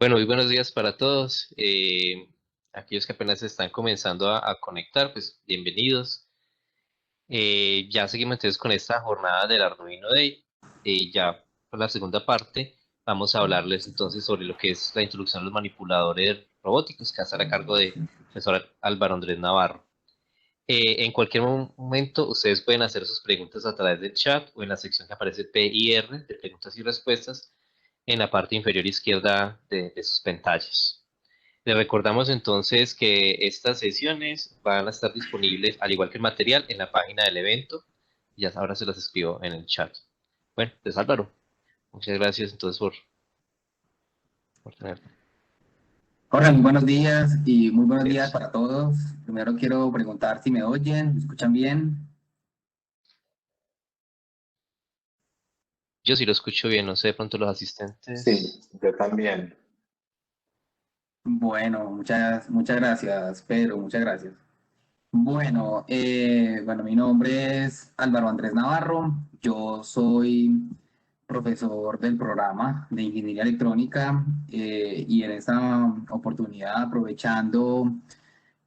Bueno, muy buenos días para todos. Aquellos que apenas se están comenzando a conectar, pues bienvenidos. Ya seguimos entonces con esta jornada del Arduino Day. Ya por la segunda parte vamos a hablarles entonces sobre lo que es la introducción a los manipuladores robóticos, que va a estar a cargo de profesor Álvaro Andrés Navarro. En cualquier momento ustedes pueden hacer sus preguntas a través del chat o en la sección que aparece PIR de preguntas y respuestas en la parte inferior izquierda de sus pantallas. Les recordamos entonces que estas sesiones van a estar disponibles, al igual que el material, en la página del evento. Ya ahora se las escribo en el chat. Bueno, pues Álvaro, muchas gracias entonces por tenerlo. Hola, muy buenos días y muy buenos días Yes. para todos. Primero quiero preguntar si me oyen, ¿me escuchan bien? Yo sí lo escucho bien, no sé, de pronto los Sí, asistentes. yo también. Bueno, muchas gracias, Pedro, muchas gracias. Bueno, mi nombre es Álvaro Andrés Navarro. Yo soy profesor del programa de Ingeniería Electrónica y en esta oportunidad, aprovechando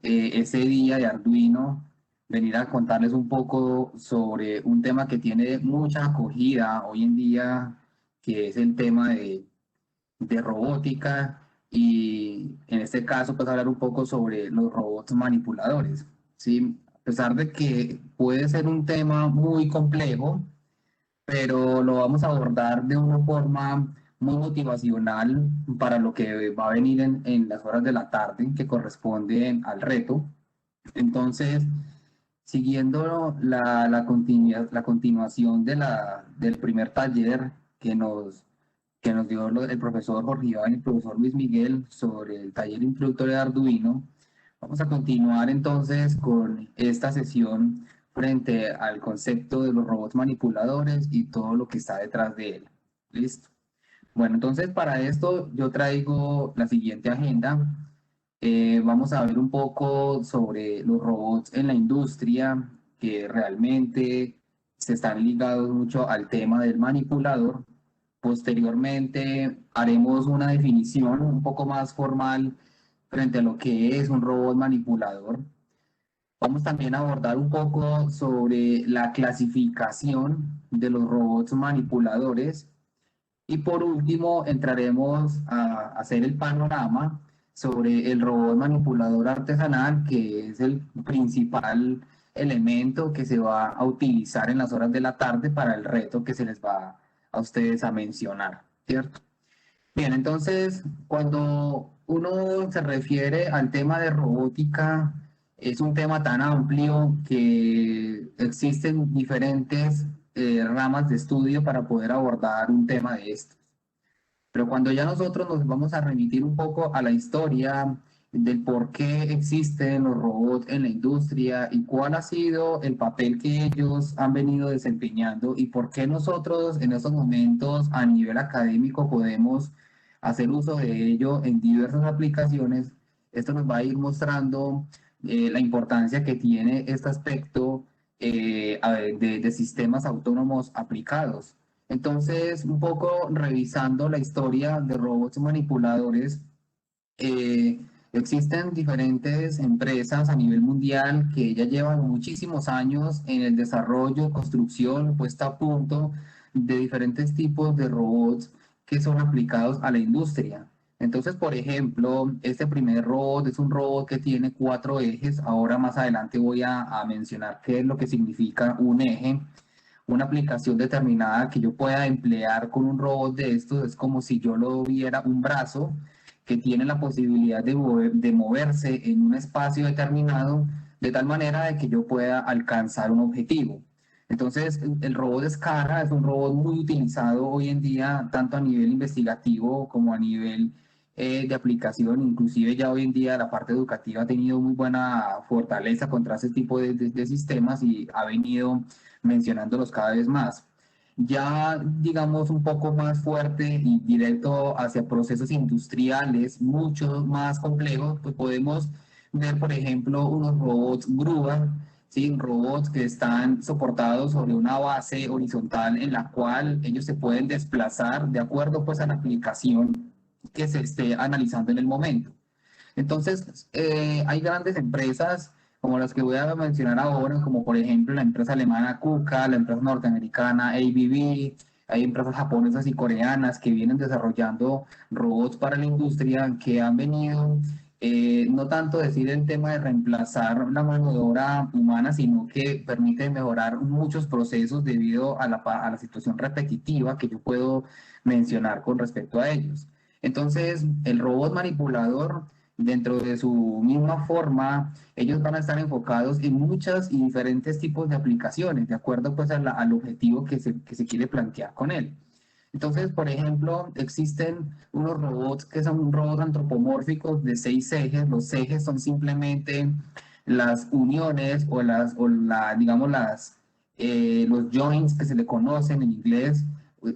ese día de Arduino, venir a contarles un poco sobre un tema que tiene mucha acogida hoy en día, que es el tema de robótica y en este caso pues hablar un poco sobre los robots manipuladores, ¿sí? A pesar de que puede ser un tema muy complejo, pero lo vamos a abordar de una forma muy motivacional para lo que va a venir en las horas de la tarde que corresponden al reto. Entonces, siguiendo la continuación del primer taller que nos dio el profesor Jorge Iván y el profesor Luis Miguel sobre el taller introductorio de Arduino, vamos a continuar entonces con esta sesión frente al concepto de los robots manipuladores y todo lo que está detrás de él. ¿Listo? Bueno, entonces para esto yo traigo la siguiente agenda. Vamos a ver un poco sobre los robots en la industria que realmente se están ligados mucho al tema del manipulador. Posteriormente haremos una definición un poco más formal frente a lo que es un robot manipulador. Vamos también a abordar un poco sobre la clasificación de los robots manipuladores y por último, entraremos a hacer el panorama sobre el robot manipulador artesanal, que es el principal elemento que se va a utilizar en las horas de la tarde para el reto que se les va a ustedes a mencionar, ¿cierto? Bien, entonces, cuando uno se refiere al tema de robótica, es un tema tan amplio que existen diferentes ramas de estudio para poder abordar un tema de estos. Pero cuando ya nosotros nos vamos a remitir un poco a la historia del por qué existen los robots en la industria y cuál ha sido el papel que ellos han venido desempeñando y por qué nosotros en estos momentos a nivel académico podemos hacer uso de ello en diversas aplicaciones, esto nos va a ir mostrando la importancia que tiene este aspecto de sistemas autónomos aplicados. Entonces, un poco revisando la historia de robots manipuladores, eh, existen diferentes empresas a nivel mundial que ya llevan muchísimos años en el desarrollo, construcción, puesta a punto de diferentes tipos de robots que son aplicados a la industria. Entonces, por ejemplo, este primer robot es un robot que tiene cuatro ejes. Ahora más adelante voy a mencionar qué es lo que significa un eje. Una aplicación determinada que yo pueda emplear con un robot de estos es como si yo lo viera un brazo que tiene la posibilidad de moverse en un espacio determinado de tal manera de que yo pueda alcanzar un objetivo. Entonces, el robot Scara es un robot muy utilizado hoy en día, tanto a nivel investigativo como a nivel de aplicación. Inclusive ya hoy en día la parte educativa ha tenido muy buena fortaleza contra ese tipo de sistemas y ha venido mencionándolos cada vez más. Ya, digamos, un poco más fuerte y directo hacia procesos industriales mucho más complejos, pues podemos ver, por ejemplo, unos robots grúa, ¿sí? Robots que están soportados sobre una base horizontal en la cual ellos se pueden desplazar de acuerdo pues a la aplicación que se esté analizando en el momento. Entonces, hay grandes empresas como las que voy a mencionar ahora, como por ejemplo la empresa alemana KUKA, la empresa norteamericana ABB, hay empresas japonesas y coreanas que vienen desarrollando robots para la industria, que han venido no tanto decir el tema de reemplazar la mano de obra humana, sino que permite mejorar muchos procesos debido a la situación repetitiva que yo puedo mencionar con respecto a ellos. Entonces, el robot manipulador, dentro de su misma forma, ellos van a estar enfocados en muchas y diferentes tipos de aplicaciones, de acuerdo pues al objetivo que se quiere plantear con él. Entonces, por ejemplo, existen unos robots que son robots antropomórficos de 6 ejes. Los ejes son simplemente las uniones digamos, los joints que se le conocen en inglés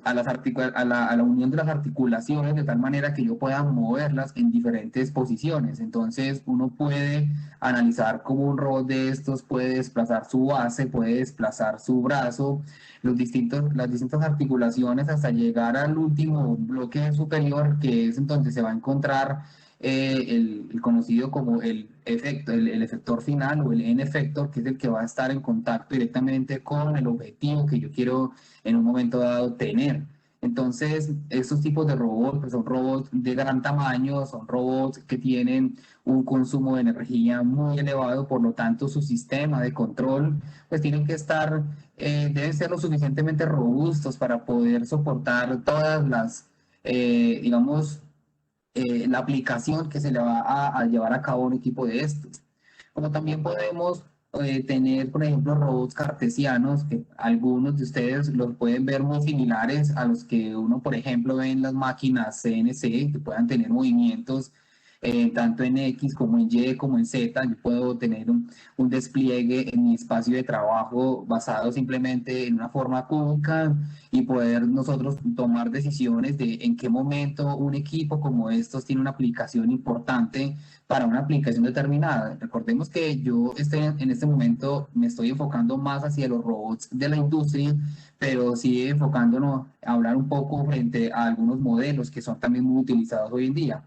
a la unión de las articulaciones de tal manera que yo pueda moverlas en diferentes posiciones. Entonces, uno puede analizar cómo un robot de estos puede desplazar su base, puede desplazar su brazo, las distintas articulaciones hasta llegar al último bloque superior, que es en donde se va a encontrar el conocido como el efector final o el end effector, que es el que va a estar en contacto directamente con el objetivo que yo quiero en un momento dado tener. Entonces, estos tipos de robots pues son robots de gran tamaño, son robots que tienen un consumo de energía muy elevado, por lo tanto su sistema de control pues tienen que estar, deben ser lo suficientemente robustos para poder soportar todas digamos, la aplicación que se le va a llevar a cabo a un equipo de estos. Como también podemos tener, por ejemplo, robots cartesianos, que algunos de ustedes los pueden ver muy similares a los que uno, por ejemplo, ve en las máquinas CNC, que puedan tener movimientos tanto en X como en Y como en Z. Yo puedo tener un despliegue en mi espacio de trabajo basado simplemente en una forma cúbica y poder nosotros tomar decisiones de en qué momento un equipo como estos tiene una aplicación importante para una aplicación determinada. Recordemos que yo en este momento me estoy enfocando más hacia los robots de la industria, pero sí enfocándonos a hablar un poco frente a algunos modelos que son también muy utilizados hoy en día.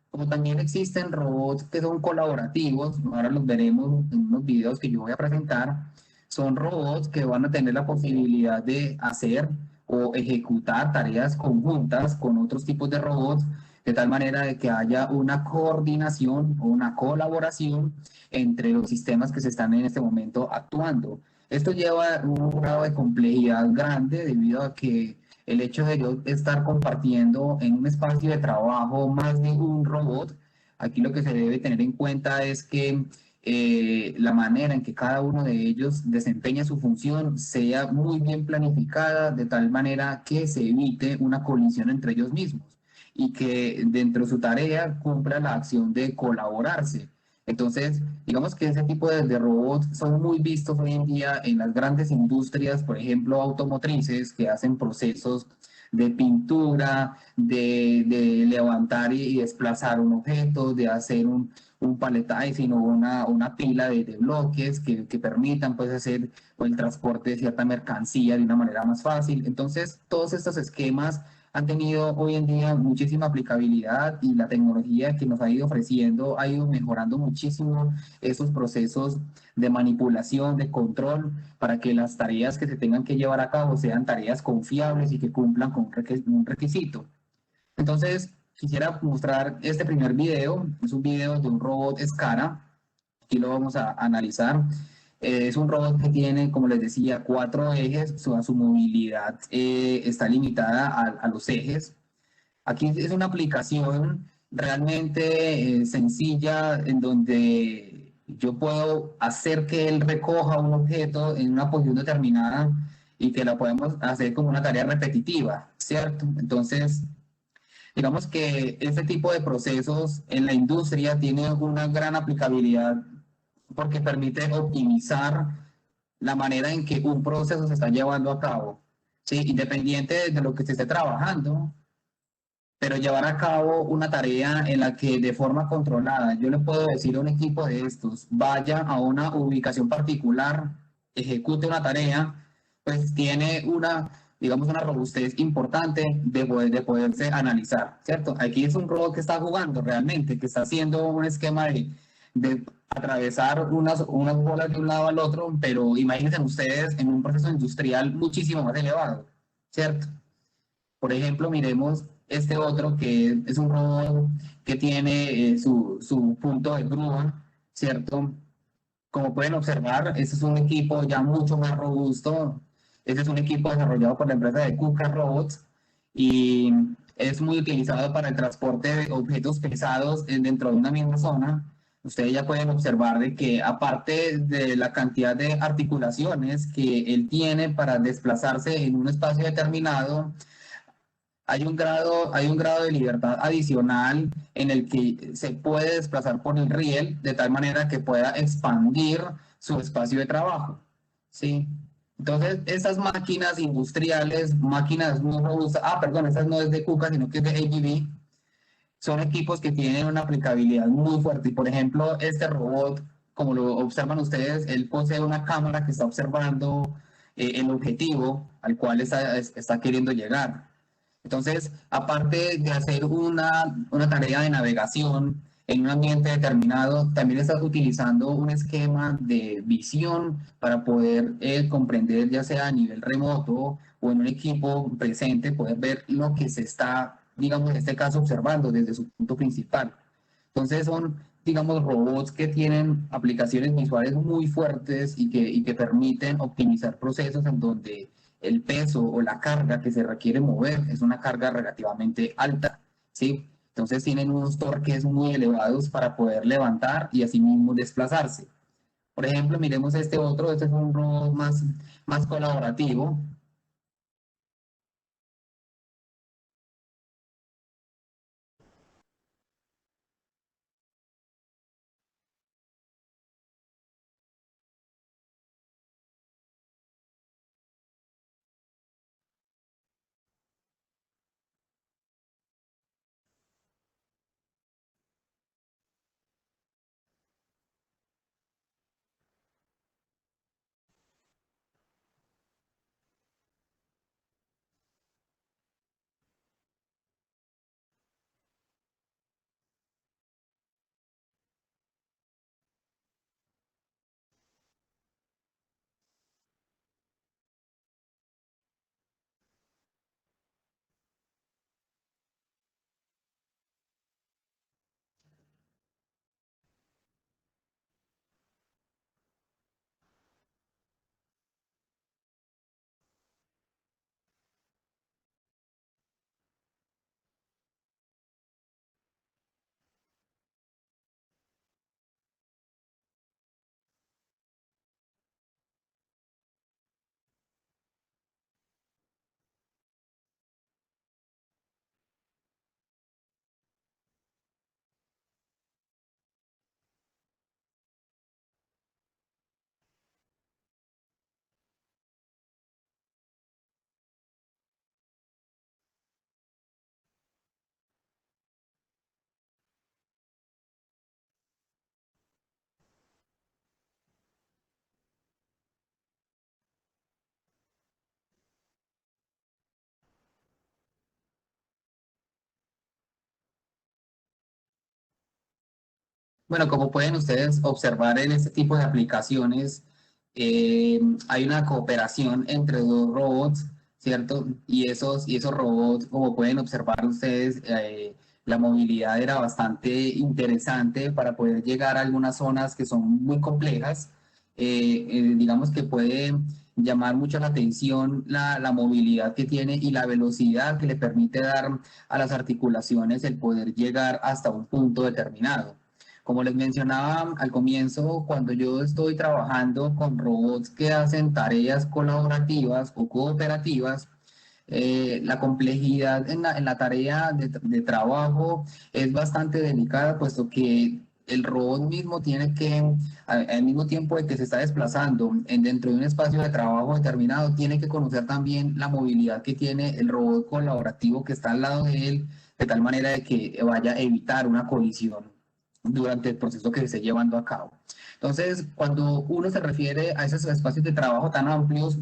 Como también existen robots que son colaborativos, ahora los veremos en unos videos que yo voy a presentar, son robots que van a tener la posibilidad de hacer o ejecutar tareas conjuntas con otros tipos de robots, de tal manera de que haya una coordinación o una colaboración entre los sistemas que se están en este momento actuando. Esto lleva un grado de complejidad grande debido a que el hecho de yo estar compartiendo en un espacio de trabajo más de un robot, aquí lo que se debe tener en cuenta es que la manera en que cada uno de ellos desempeña su función sea muy bien planificada, de tal manera que se evite una colisión entre ellos mismos y que dentro de su tarea cumpla la acción de colaborarse. Entonces, digamos que ese tipo de robots son muy vistos hoy en día en las grandes industrias, por ejemplo, automotrices, que hacen procesos de pintura, de levantar y desplazar un objeto, de hacer un palletizing o una pila de bloques que permitan pues hacer el transporte de cierta mercancía de una manera más fácil. Entonces, todos estos esquemas han tenido hoy en día muchísima aplicabilidad y la tecnología que nos ha ido ofreciendo ha ido mejorando muchísimo esos procesos de manipulación, de control, para que las tareas que se tengan que llevar a cabo sean tareas confiables y que cumplan con un requisito. Entonces, quisiera mostrar este primer video. Es un video de un robot Scara. Aquí lo vamos a analizar. Es un robot que tiene, como les decía, 4 ejes. Su movilidad está limitada a los ejes. Aquí es una aplicación realmente sencilla en donde yo puedo hacer que él recoja un objeto en una posición determinada y que la podemos hacer como una tarea repetitiva, ¿cierto? Entonces, digamos que este tipo de procesos en la industria tiene una gran aplicabilidad porque permite optimizar la manera en que un proceso se está llevando a cabo, ¿sí? Independiente de lo que se esté trabajando, pero llevar a cabo una tarea en la que de forma controlada yo le puedo decir a un equipo de estos, vaya a una ubicación particular, ejecute una tarea, pues tiene digamos, una robustez importante de poderse analizar, ¿cierto? Aquí es un robot que está jugando realmente, que está haciendo un esquema de atravesar unas bolas de un lado al otro, pero imagínense ustedes en un proceso industrial muchísimo más elevado, ¿cierto? Por ejemplo, miremos este otro que es un robot que tiene su punto de grúa, ¿cierto? Como pueden observar, este es un equipo ya mucho más robusto. Este es un equipo desarrollado por la empresa de KUKA Robots y es muy utilizado para el transporte de objetos pesados dentro de una misma zona. Ustedes ya pueden observar de que aparte de la cantidad de articulaciones que él tiene para desplazarse en un espacio determinado, hay un grado de libertad adicional en el que se puede desplazar por el riel de tal manera que pueda expandir su espacio de trabajo. ¿Sí? Entonces, estas máquinas industriales, máquinas muy robustas, perdón, estas no es de KUKA, sino que es de ABB, son equipos que tienen una aplicabilidad muy fuerte. Y por ejemplo, este robot, como lo observan ustedes, él posee una cámara que está observando el objetivo al cual está queriendo llegar. Entonces, aparte de hacer una tarea de navegación en un ambiente determinado, también estás utilizando un esquema de visión para poder comprender, ya sea a nivel remoto o en un equipo presente, poder ver lo que se está, digamos, en este caso, observando desde su punto principal. Entonces, son, digamos, robots que tienen aplicaciones visuales muy fuertes y que permiten optimizar procesos en donde el peso o la carga que se requiere mover es una carga relativamente alta, ¿sí? Entonces tienen unos torques muy elevados para poder levantar y asimismo desplazarse. Por ejemplo, miremos este otro, este es un robot más colaborativo. Bueno, como pueden ustedes observar en este tipo de aplicaciones, hay una cooperación entre dos robots, ¿cierto? Y esos robots, como pueden observar ustedes, la movilidad era bastante interesante para poder llegar a algunas zonas que son muy complejas. Digamos que puede llamar mucho la atención la movilidad que tiene y la velocidad que le permite dar a las articulaciones el poder llegar hasta un punto determinado. Como les mencionaba al comienzo, cuando yo estoy trabajando con robots que hacen tareas colaborativas o cooperativas, la complejidad en la tarea de trabajo es bastante delicada, puesto que el robot mismo tiene que, al mismo tiempo de que se está desplazando dentro de un espacio de trabajo determinado, tiene que conocer también la movilidad que tiene el robot colaborativo que está al lado de él, de tal manera de que vaya a evitar una colisión durante el proceso que se esté llevando a cabo. Entonces, cuando uno se refiere a esos espacios de trabajo tan amplios,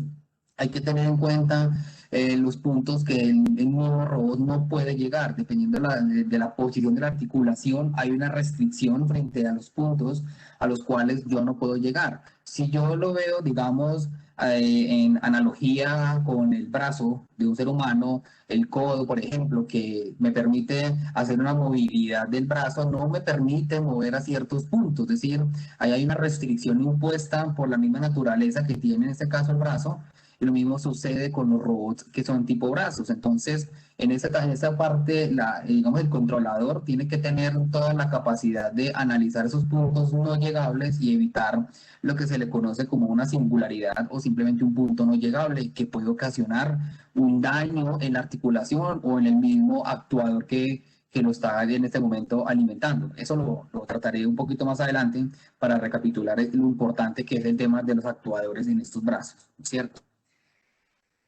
hay que tener en cuenta los puntos que el nuevo robot no puede llegar, dependiendo de la posición de la articulación, hay una restricción frente a los puntos a los cuales yo no puedo llegar. Si yo lo veo, digamos, en analogía con el brazo de un ser humano, el codo, por ejemplo, que me permite hacer una movilidad del brazo, no me permite mover a ciertos puntos, es decir, ahí hay una restricción impuesta por la misma naturaleza que tiene en este caso el brazo, y lo mismo sucede con los robots que son tipo brazos. Entonces, en esa parte, digamos, el controlador tiene que tener toda la capacidad de analizar esos puntos no llegables y evitar lo que se le conoce como una singularidad o simplemente un punto no llegable que puede ocasionar un daño en la articulación o en el mismo actuador que lo está en este momento alimentando. Eso lo trataré un poquito más adelante para recapitular lo importante que es el tema de los actuadores en estos brazos, ¿cierto?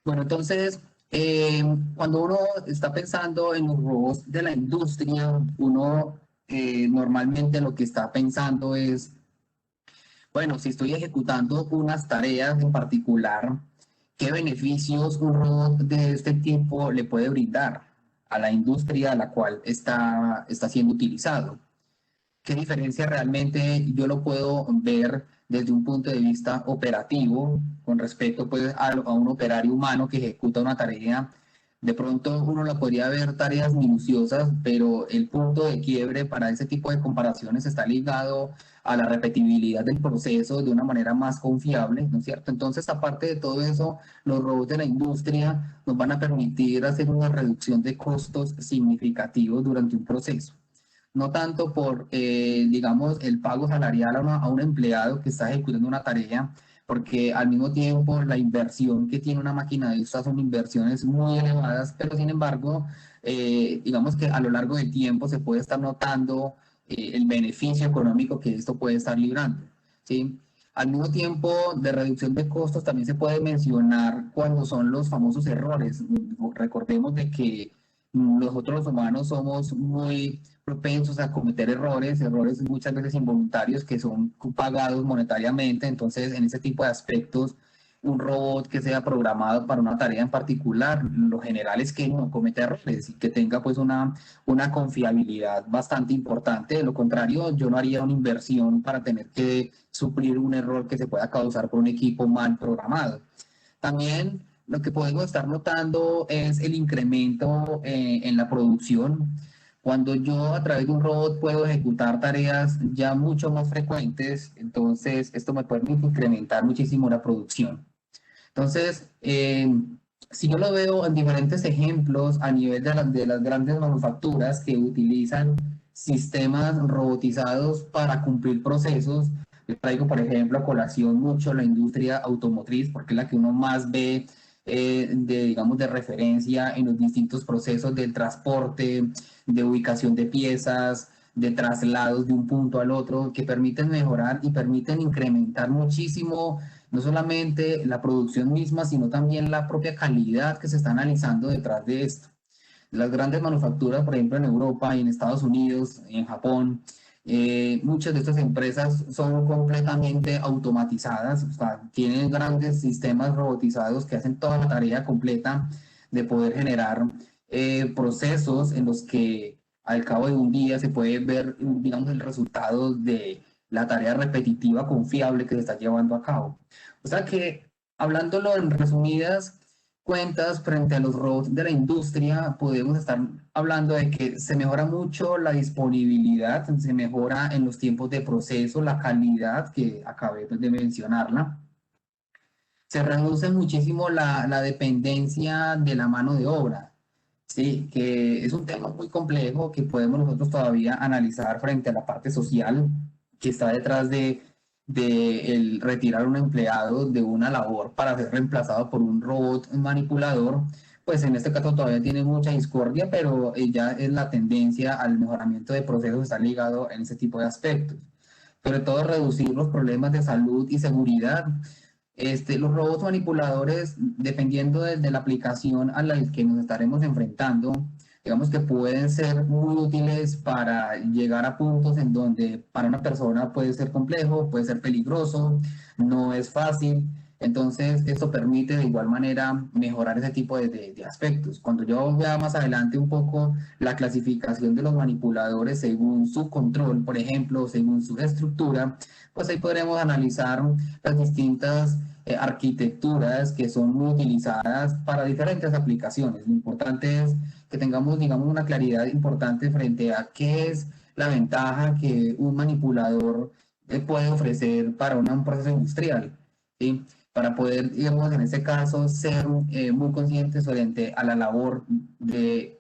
Bueno, entonces, cuando uno está pensando en los robots de la industria, uno normalmente lo que está pensando es, bueno, si estoy ejecutando unas tareas en particular, ¿qué beneficios un robot de este tipo le puede brindar a la industria a la cual está siendo utilizado? ¿Qué diferencia realmente yo lo puedo ver desde un punto de vista operativo con respecto pues, a un operario humano que ejecuta una tarea? De pronto uno la podría ver tareas minuciosas, pero el punto de quiebre para ese tipo de comparaciones está ligado a la repetibilidad del proceso de una manera más confiable, ¿no es cierto? Entonces, aparte de todo eso, los robots de la industria nos van a permitir hacer una reducción de costos significativos durante un proceso, no tanto por, digamos, el pago salarial a un empleado que está ejecutando una tarea, porque al mismo tiempo la inversión que tiene una máquina de estas son inversiones muy elevadas, pero sin embargo, digamos que a lo largo del tiempo se puede estar notando el beneficio económico que esto puede estar librando, ¿sí? Al mismo tiempo de reducción de costos también se puede mencionar cuando son los famosos errores. Recordemos de que nosotros los humanos somos muy propensos a cometer errores muchas veces involuntarios que son pagados monetariamente. Entonces, en ese tipo de aspectos, un robot que sea programado para una tarea en particular, lo general es que no cometa errores y que tenga pues una confiabilidad bastante importante. De lo contrario, yo no haría una inversión para tener que suplir un error que se pueda causar por un equipo mal programado. También lo que podemos estar notando es el incremento en la producción. Cuando yo a través de un robot puedo ejecutar tareas ya mucho más frecuentes, entonces esto me permite incrementar muchísimo la producción. Entonces, si yo lo veo en diferentes ejemplos a nivel de las grandes manufacturas que utilizan sistemas robotizados para cumplir procesos, yo traigo, por ejemplo, a colación mucho la industria automotriz, porque es la que uno más ve digamos, de referencia en los distintos procesos del transporte, de ubicación de piezas, de traslados de un punto al otro, que permiten mejorar y permiten incrementar muchísimo no solamente la producción misma, sino también la propia calidad que se está analizando detrás de esto. Las grandes manufacturas, por ejemplo, en Europa y en Estados Unidos, en Japón, muchas de estas empresas son completamente automatizadas, o sea, tienen grandes sistemas robotizados que hacen toda la tarea completa de poder generar procesos en los que al cabo de un día se puede ver, digamos, el resultado de la tarea repetitiva confiable que se está llevando a cabo. O sea que, hablándolo en resumidas cuentas, frente a los robots de la industria, podemos estar hablando de que se mejora mucho la disponibilidad, se mejora en los tiempos de proceso, la calidad, que acabé de mencionarla. Se reduce muchísimo la dependencia de la mano de obra, sí, que es un tema muy complejo que podemos nosotros todavía analizar frente a la parte social que está detrás de el retirar un empleado de una labor para ser reemplazado por un robot manipulador. Pues en este caso todavía tiene mucha discordia, pero ya es la tendencia al mejoramiento de procesos, está ligado en ese tipo de aspectos. Sobre todo reducir los problemas de salud y seguridad. Los robots manipuladores, dependiendo de la aplicación a la que nos estaremos enfrentando, digamos que pueden ser muy útiles para llegar a puntos en donde para una persona puede ser complejo, puede ser peligroso, no es fácil. Entonces, esto permite de igual manera mejorar ese tipo de aspectos. Cuando yo vea más adelante un poco la clasificación de los manipuladores según su control, por ejemplo, según su estructura, pues ahí podremos analizar las distintas arquitecturas que son muy utilizadas para diferentes aplicaciones. Lo importante es que tengamos, digamos, una claridad importante frente a qué es la ventaja que un manipulador puede ofrecer para un proceso industrial, ¿sí? Para poder, digamos, en este caso, ser muy conscientes frente a la labor de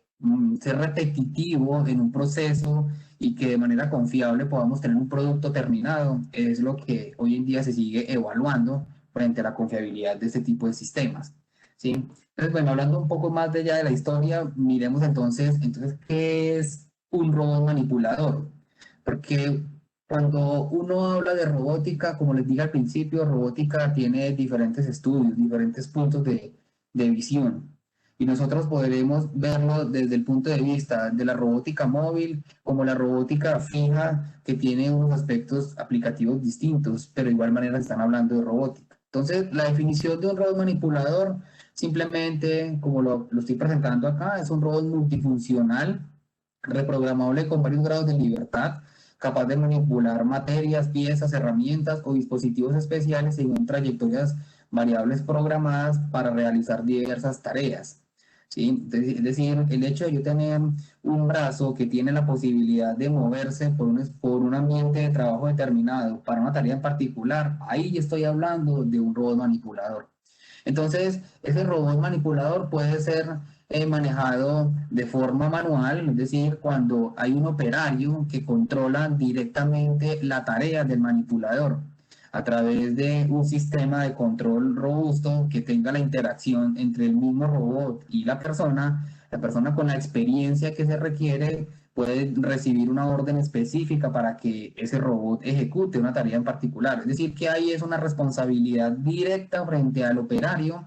ser repetitivo en un proceso y que de manera confiable podamos tener un producto terminado, es lo que hoy en día se sigue evaluando frente a la confiabilidad de este tipo de sistemas, ¿sí? Entonces, bueno, hablando un poco más de ya de la historia, miremos entonces, ¿qué es un robot manipulador? Porque cuando uno habla de robótica, como les dije al principio, robótica tiene diferentes estudios, diferentes puntos de visión. Y nosotros podremos verlo desde el punto de vista de la robótica móvil como la robótica fija, que tiene unos aspectos aplicativos distintos, pero de igual manera están hablando de robótica. Entonces, la definición de un robot manipulador, simplemente, como lo estoy presentando acá, es un robot multifuncional, reprogramable con varios grados de libertad, capaz de manipular materias, piezas, herramientas o dispositivos especiales según trayectorias variables programadas para realizar diversas tareas. ¿Sí? Es decir, el hecho de yo tener un brazo que tiene la posibilidad de moverse por un ambiente de trabajo determinado para una tarea en particular, ahí estoy hablando de un robot manipulador. Entonces, ese robot manipulador puede ser manejado de forma manual, es decir, cuando hay un operario que controla directamente la tarea del manipulador a través de un sistema de control robusto que tenga la interacción entre el mismo robot y la persona con la experiencia que se requiere puede recibir una orden específica para que ese robot ejecute una tarea en particular. Es decir, que ahí es una responsabilidad directa frente al operario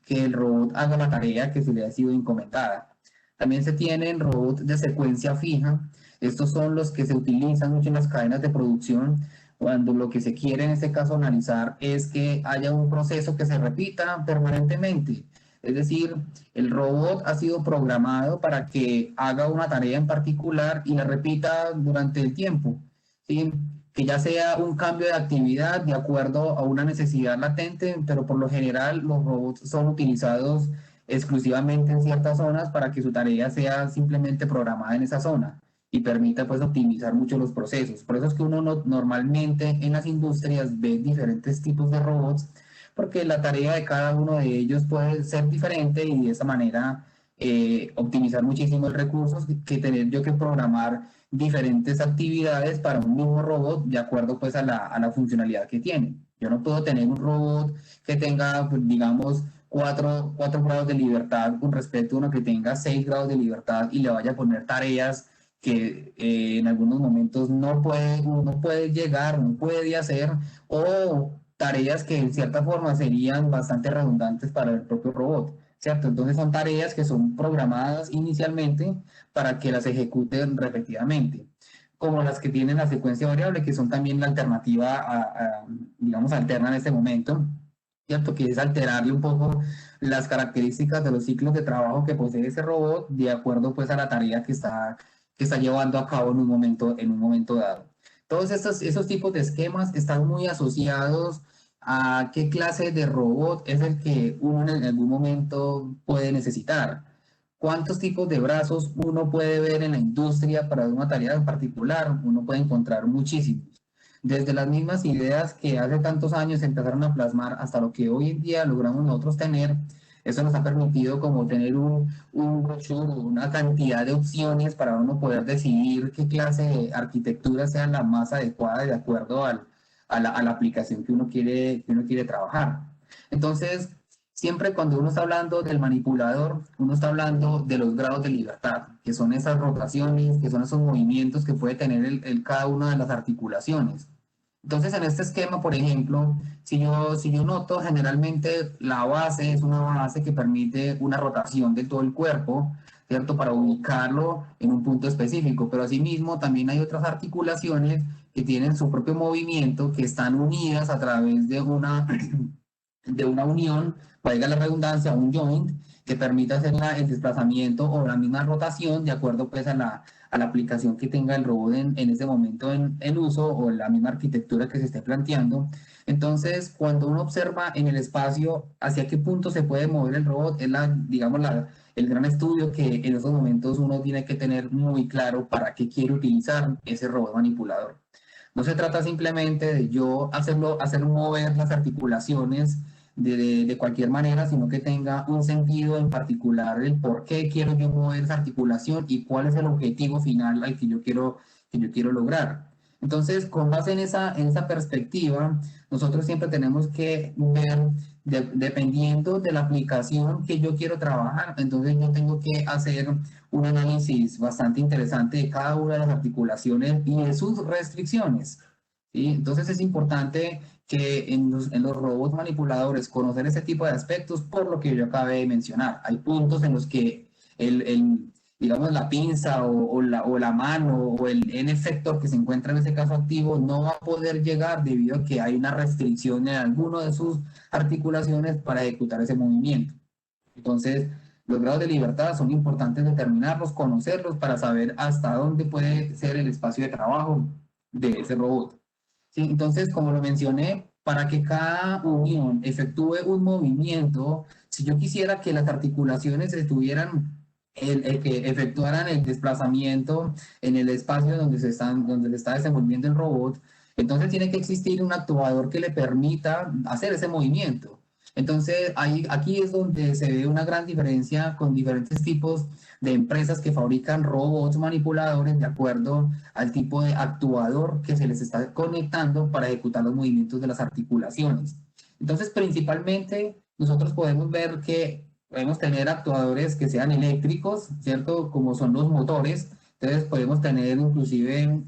que el robot haga la tarea que se le ha sido encomendada. También se tienen robots de secuencia fija. Estos son los que se utilizan mucho en las cadenas de producción cuando lo que se quiere en este caso analizar es que haya un proceso que se repita permanentemente. Es decir, el robot ha sido programado para que haga una tarea en particular y la repita durante el tiempo, ¿sí? Que ya sea un cambio de actividad de acuerdo a una necesidad latente, pero por lo general los robots son utilizados exclusivamente en ciertas zonas para que su tarea sea simplemente programada en esa zona y permita pues optimizar mucho los procesos. Por eso es que uno normalmente en las industrias ve diferentes tipos de robots porque la tarea de cada uno de ellos puede ser diferente y de esa manera optimizar muchísimo los recursos que tener yo que programar diferentes actividades para un mismo robot de acuerdo pues a la funcionalidad que tiene. Yo no puedo tener un robot que tenga, pues, digamos, cuatro grados de libertad con respecto a uno que tenga 6 grados de libertad y le vaya a poner tareas que en algunos momentos no puede llegar, no puede hacer, o tareas que en cierta forma serían bastante redundantes para el propio robot, ¿cierto? Entonces son tareas que son programadas inicialmente para que las ejecuten repetidamente, como las que tienen la secuencia variable, que son también la alternativa, digamos, alterna en este momento, ¿cierto? Que es alterarle un poco las características de los ciclos de trabajo que posee ese robot de acuerdo pues a la tarea que está llevando a cabo en un momento dado. Todos esos tipos de esquemas están muy asociados a qué clase de robot es el que uno en algún momento puede necesitar. ¿Cuántos tipos de brazos uno puede ver en la industria para una tarea en particular? Uno puede encontrar muchísimos. Desde las mismas ideas que hace tantos años se empezaron a plasmar hasta lo que hoy en día logramos nosotros tener, eso nos ha permitido como tener un brochure, una cantidad de opciones para uno poder decidir qué clase de arquitectura sea la más adecuada de acuerdo a la aplicación que uno quiere trabajar. Entonces, siempre cuando uno está hablando del manipulador, uno está hablando de los grados de libertad, que son esas rotaciones, que son esos movimientos que puede tener cada una de las articulaciones. Entonces, en este esquema, por ejemplo, si yo noto, generalmente la base es una base que permite una rotación de todo el cuerpo, ¿cierto? Para ubicarlo en un punto específico, pero asimismo también hay otras articulaciones que tienen su propio movimiento, que están unidas a través de una de una unión, valga la redundancia, un joint, que permita hacer el desplazamiento o la misma rotación de acuerdo pues a la aplicación que tenga el robot en ese momento en uso o la misma arquitectura que se esté planteando. Entonces, cuando uno observa en el espacio hacia qué punto se puede mover el robot, es digamos, el gran estudio que en esos momentos uno tiene que tener muy claro para qué quiere utilizar ese robot manipulador. No se trata simplemente de yo hacer mover las articulaciones de cualquier manera, sino que tenga un sentido en particular el por qué quiero yo mover esa articulación y cuál es el objetivo final al que yo quiero lograr. Entonces, con base en esa perspectiva, nosotros siempre tenemos que ver, dependiendo de la aplicación que yo quiero trabajar, entonces yo tengo que hacer un análisis bastante interesante de cada una de las articulaciones y de sus restricciones. ¿Sí? Entonces es importante que en los robots manipuladores conocer ese tipo de aspectos por lo que yo acabé de mencionar. Hay puntos en los que digamos, la pinza o la mano o el N-efector que se encuentra en ese caso activo no va a poder llegar debido a que hay una restricción en alguno de sus articulaciones para ejecutar ese movimiento. Entonces, los grados de libertad son importantes determinarlos, conocerlos para saber hasta dónde puede ser el espacio de trabajo de ese robot. ¿Sí? Entonces, como lo mencioné, para que cada unión efectúe un movimiento, si yo quisiera que las articulaciones estuvieran, que efectuaran el desplazamiento en el espacio donde se está desenvolviendo el robot, entonces tiene que existir un actuador que le permita hacer ese movimiento. Entonces, aquí es donde se ve una gran diferencia con diferentes tipos de empresas que fabrican robots manipuladores de acuerdo al tipo de actuador que se les está conectando para ejecutar los movimientos de las articulaciones. Entonces, principalmente, nosotros podemos ver que podemos tener actuadores que sean eléctricos, ¿cierto? Como son los motores. Entonces, podemos tener inclusive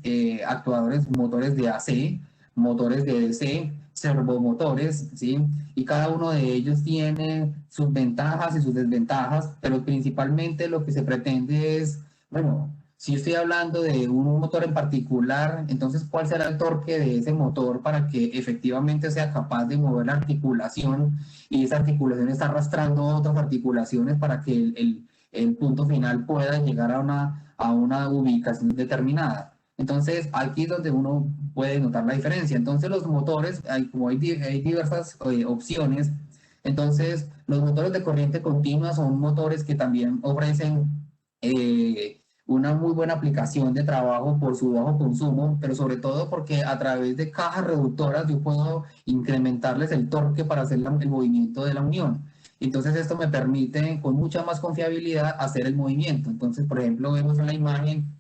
motores de AC, motores de DC, servomotores, ¿sí? Y cada uno de ellos tiene sus ventajas y sus desventajas, pero principalmente lo que se pretende es, bueno, si yo estoy hablando de un motor en particular, entonces, ¿cuál será el torque de ese motor para que efectivamente sea capaz de mover la articulación y esa articulación está arrastrando otras articulaciones para que el punto final pueda llegar a una ubicación determinada? Entonces, aquí es donde uno puede notar la diferencia. Entonces, los motores, como hay diversas opciones, entonces los motores de corriente continua son motores que también ofrecen una muy buena aplicación de trabajo por su bajo consumo, pero sobre todo porque a través de cajas reductoras yo puedo incrementarles el torque para hacer el movimiento de la unión. Entonces esto me permite con mucha más confiabilidad hacer el movimiento. Entonces, por ejemplo, vemos en la imagen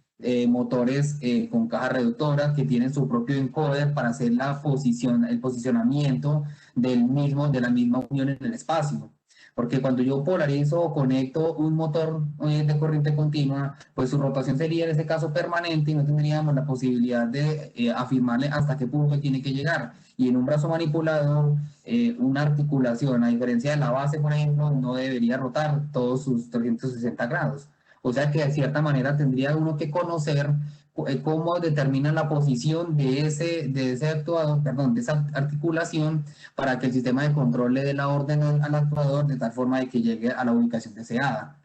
motores con caja reductora que tienen su propio encoder para hacer el posicionamiento de la misma unión en el espacio. Porque cuando yo polarizo o conecto un motor de corriente continua, pues su rotación sería en ese caso permanente y no tendríamos la posibilidad de afirmarle hasta qué punto tiene que llegar. Y en un brazo manipulador, una articulación, a diferencia de la base, por ejemplo, no debería rotar todos sus 360 grados. O sea que de cierta manera tendría uno que conocer cómo determina la posición de ese actuador, perdón, de esa articulación para que el sistema de control le dé la orden al actuador de tal forma de que llegue a la ubicación deseada.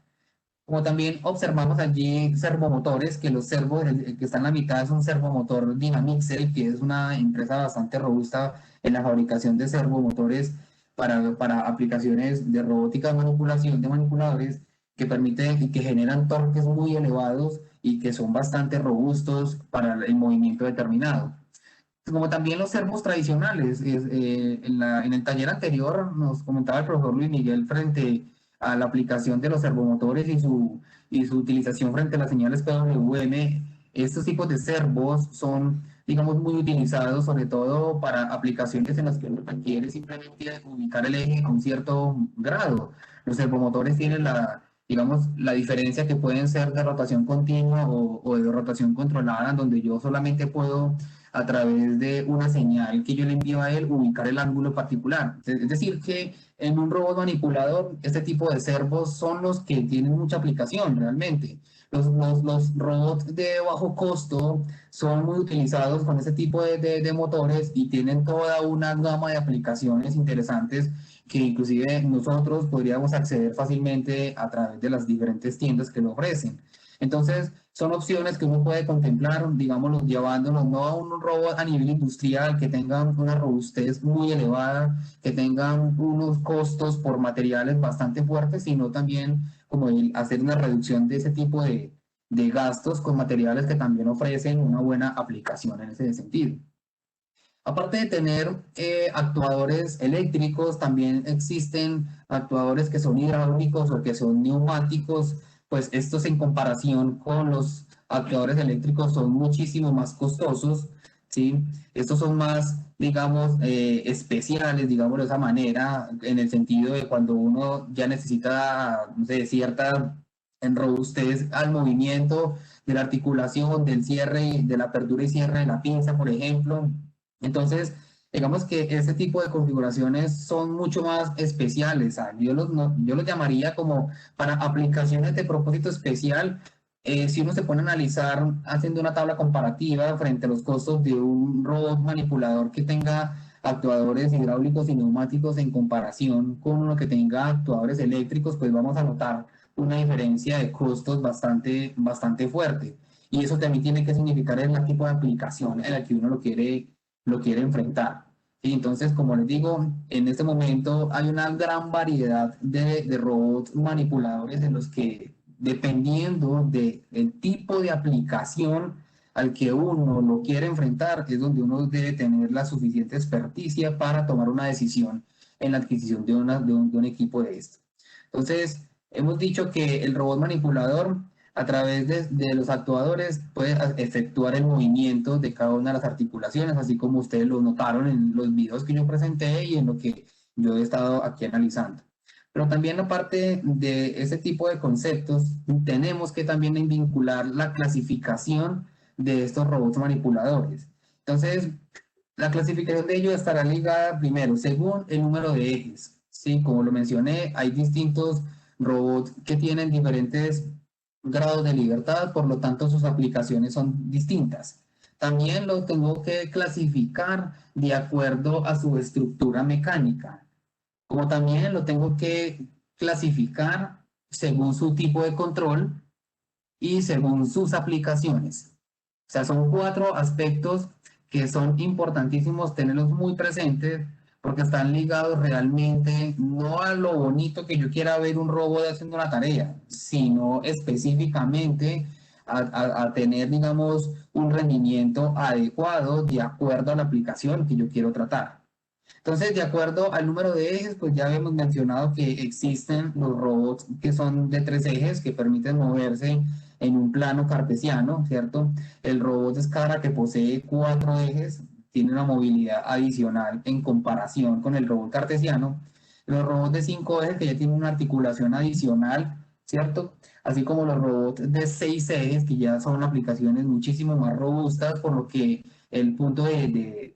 Como también observamos allí servomotores, que los servos, el que está en la mitad es un servomotor Dynamixel, que es una empresa bastante robusta en la fabricación de servomotores para aplicaciones de robótica de manipulación de manipuladores que permiten y que generan torques muy elevados y que son bastante robustos para el movimiento determinado. Como también los servos tradicionales. En el taller anterior nos comentaba el profesor Luis Miguel frente a la aplicación de los servomotores y su utilización frente a las señales PWM. Estos tipos de servos son, digamos, muy utilizados sobre todo para aplicaciones en las que uno requiere simplemente ubicar el eje a un cierto grado. Los servomotores tienen digamos, la diferencia que pueden ser de rotación continua o de rotación controlada, donde yo solamente puedo a través de una señal que yo le envío a él, ubicar el ángulo particular. Es decir, que en un robot manipulador, este tipo de servos son los que tienen mucha aplicación realmente. Los robots de bajo costo son muy utilizados con este tipo de motores y tienen toda una gama de aplicaciones interesantes que inclusive nosotros podríamos acceder fácilmente a través de las diferentes tiendas que lo ofrecen. Entonces, son opciones que uno puede contemplar, digámoslo, llevándonos no a un robot a nivel industrial que tenga una robustez muy elevada, que tengan unos costos por materiales bastante fuertes, sino también como el hacer una reducción de ese tipo de gastos con materiales que también ofrecen una buena aplicación en ese sentido. Aparte de tener actuadores eléctricos, también existen actuadores que son hidráulicos o que son neumáticos, pues estos en comparación con los actuadores eléctricos son muchísimo más costosos, ¿sí? Estos son más, digamos, especiales, digamos de esa manera, en el sentido de cuando uno ya necesita, no sé, cierta robustez al movimiento de la articulación, del cierre, de la apertura y cierre de la pinza, por ejemplo. Entonces, digamos que ese tipo de configuraciones son mucho más especiales. Yo los llamaría como para aplicaciones de propósito especial. Si uno se pone a analizar haciendo una tabla comparativa frente a los costos de un robot manipulador que tenga actuadores hidráulicos y neumáticos en comparación con uno que tenga actuadores eléctricos, pues vamos a notar una diferencia de costos bastante fuerte. Y eso también tiene que significar el tipo de aplicación en la que uno lo quiere enfrentar. Y entonces, como les digo, en este momento hay una gran variedad de robots manipuladores en los que, dependiendo del tipo de aplicación al que uno lo quiere enfrentar, es donde uno debe tener la suficiente experticia para tomar una decisión en la adquisición de un equipo de esto. Entonces, hemos dicho que el robot manipulador a través de los actuadores puede efectuar el movimiento de cada una de las articulaciones, así como ustedes lo notaron en los videos que yo presenté y en lo que yo he estado aquí analizando. Pero también aparte de ese tipo de conceptos, tenemos que también vincular la clasificación de estos robots manipuladores. Entonces, la clasificación de ellos estará ligada primero según el número de ejes. Sí, como lo mencioné, hay distintos robots que tienen diferentes grados de libertad, por lo tanto sus aplicaciones son distintas. También lo tengo que clasificar de acuerdo a su estructura mecánica, como también lo tengo que clasificar según su tipo de control y según sus aplicaciones. O sea, son cuatro aspectos que son importantísimos tenerlos muy presentes porque están ligados realmente no a lo bonito que yo quiera ver un robot haciendo una tarea, sino específicamente a tener, digamos, un rendimiento adecuado de acuerdo a la aplicación que yo quiero tratar. Entonces, de acuerdo al número de ejes, pues ya hemos mencionado que existen los robots que son de 3 ejes que permiten moverse en un plano cartesiano, ¿cierto? El robot Scara que posee 4 ejes tiene una movilidad adicional en comparación con el robot cartesiano. Los robots de 5 ejes que ya tienen una articulación adicional, ¿cierto? Así como los robots de 6 ejes que ya son aplicaciones muchísimo más robustas, por lo que el punto de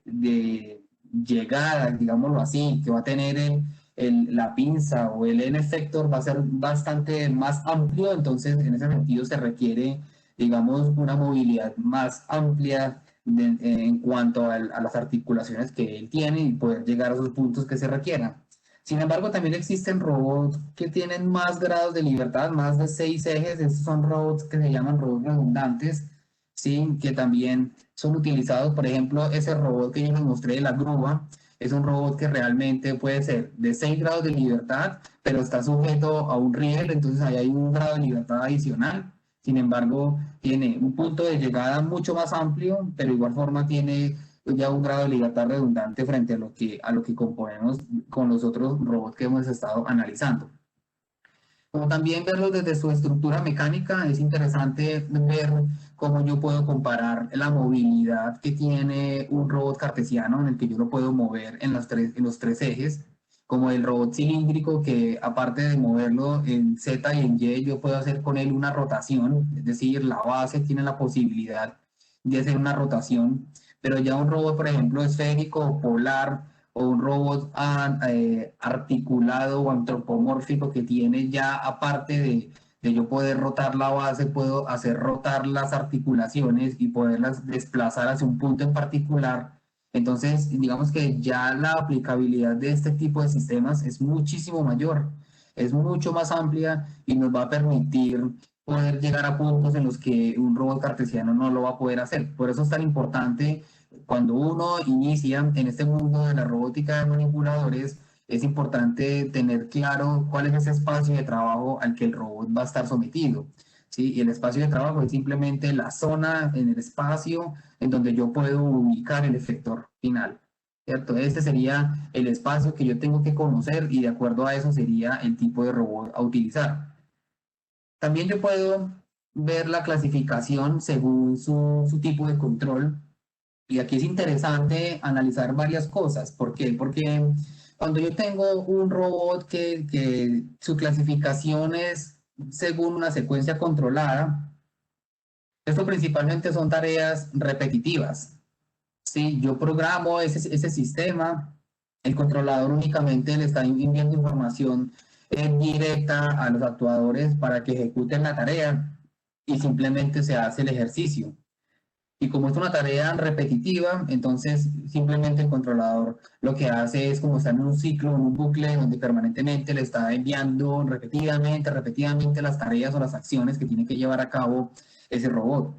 llegada, digámoslo así, que va a tener la pinza o el N-Effector va a ser bastante más amplio, entonces en ese sentido se requiere, digamos, una movilidad más amplia en cuanto a las articulaciones que él tiene y poder llegar a esos puntos que se requieran. Sin embargo, también existen robots que tienen más grados de libertad, más de 6 ejes. Estos son robots que se llaman robots redundantes, ¿sí? Que también son utilizados, por ejemplo, ese robot que yo les mostré de la grúa, es un robot que realmente puede ser de 6 grados de libertad, pero está sujeto a un riel, entonces ahí hay un grado de libertad adicional. Sin embargo, tiene un punto de llegada mucho más amplio, pero de igual forma tiene ya un grado de libertad redundante frente a lo que componemos con los otros robots que hemos estado analizando. Como también verlo desde su estructura mecánica, es interesante ver cómo yo puedo comparar la movilidad que tiene un robot cartesiano en el que yo lo puedo mover en los 3 ejes, como el robot cilíndrico que aparte de moverlo en Z y en Y, yo puedo hacer con él una rotación, es decir, la base tiene la posibilidad de hacer una rotación, pero ya un robot, por ejemplo, esférico o polar, o un robot articulado o antropomórfico que tiene ya, aparte de yo poder rotar la base, puedo hacer rotar las articulaciones y poderlas desplazar hacia un punto en particular. Entonces, digamos que ya la aplicabilidad de este tipo de sistemas es muchísimo mayor, es mucho más amplia y nos va a permitir poder llegar a puntos en los que un robot cartesiano no lo va a poder hacer. Por eso es tan importante cuando uno inicia en este mundo de la robótica de manipuladores, es importante tener claro cuál es ese espacio de trabajo al que el robot va a estar sometido. ¿Sí? Y el espacio de trabajo es simplemente la zona en el espacio en donde yo puedo ubicar el efector final. ¿Cierto? Este sería el espacio que yo tengo que conocer y de acuerdo a eso sería el tipo de robot a utilizar. También yo puedo ver la clasificación según su tipo de control. Y aquí es interesante analizar varias cosas. ¿Por qué? Porque cuando yo tengo un robot que su clasificación es según una secuencia controlada, esto principalmente son tareas repetitivas. Sí, yo programo ese sistema, el controlador únicamente le está enviando información directa a los actuadores para que ejecuten la tarea y simplemente se hace el ejercicio. Y como es una tarea repetitiva, entonces simplemente el controlador lo que hace es como estar en un ciclo, en un bucle, donde permanentemente le está enviando repetidamente las tareas o las acciones que tiene que llevar a cabo ese robot.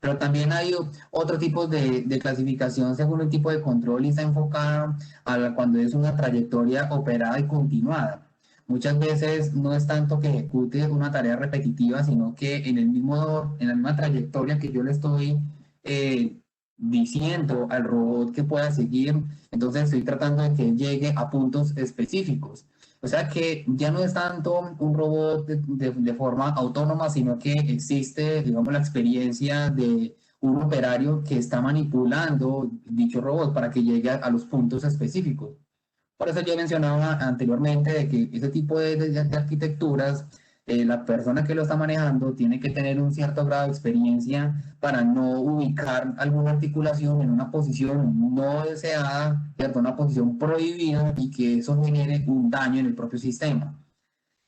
Pero también hay otro tipo de clasificación según el tipo de control y está enfocada a cuando es una trayectoria operada y continuada. Muchas veces no es tanto que ejecute una tarea repetitiva, sino que en la misma trayectoria que yo le estoy eh, diciendo al robot que pueda seguir, entonces estoy tratando de que llegue a puntos específicos. O sea que ya no es tanto un robot de forma autónoma, sino que existe, digamos, la experiencia de un operario que está manipulando dicho robot para que llegue a los puntos específicos. Por eso yo mencionaba anteriormente de que ese tipo de arquitecturas, la persona que lo está manejando tiene que tener un cierto grado de experiencia para no ubicar alguna articulación en una posición no deseada, ¿cierto? Una posición prohibida y que eso genere un daño en el propio sistema.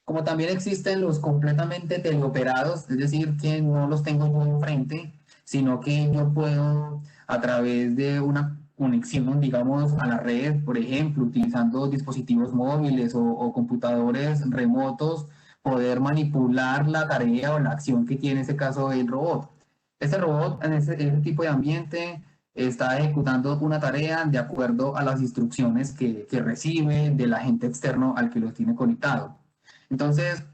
Como también existen los completamente teleoperados, es decir, que no los tengo yo enfrente, sino que yo puedo a través de una conexión, digamos, a la red, por ejemplo, utilizando dispositivos móviles o computadores remotos, poder manipular la tarea o la acción que tiene en este caso el robot. Este robot en ese tipo de ambiente está ejecutando una tarea de acuerdo a las instrucciones que recibe del agente externo al que lo tiene conectado. Entonces,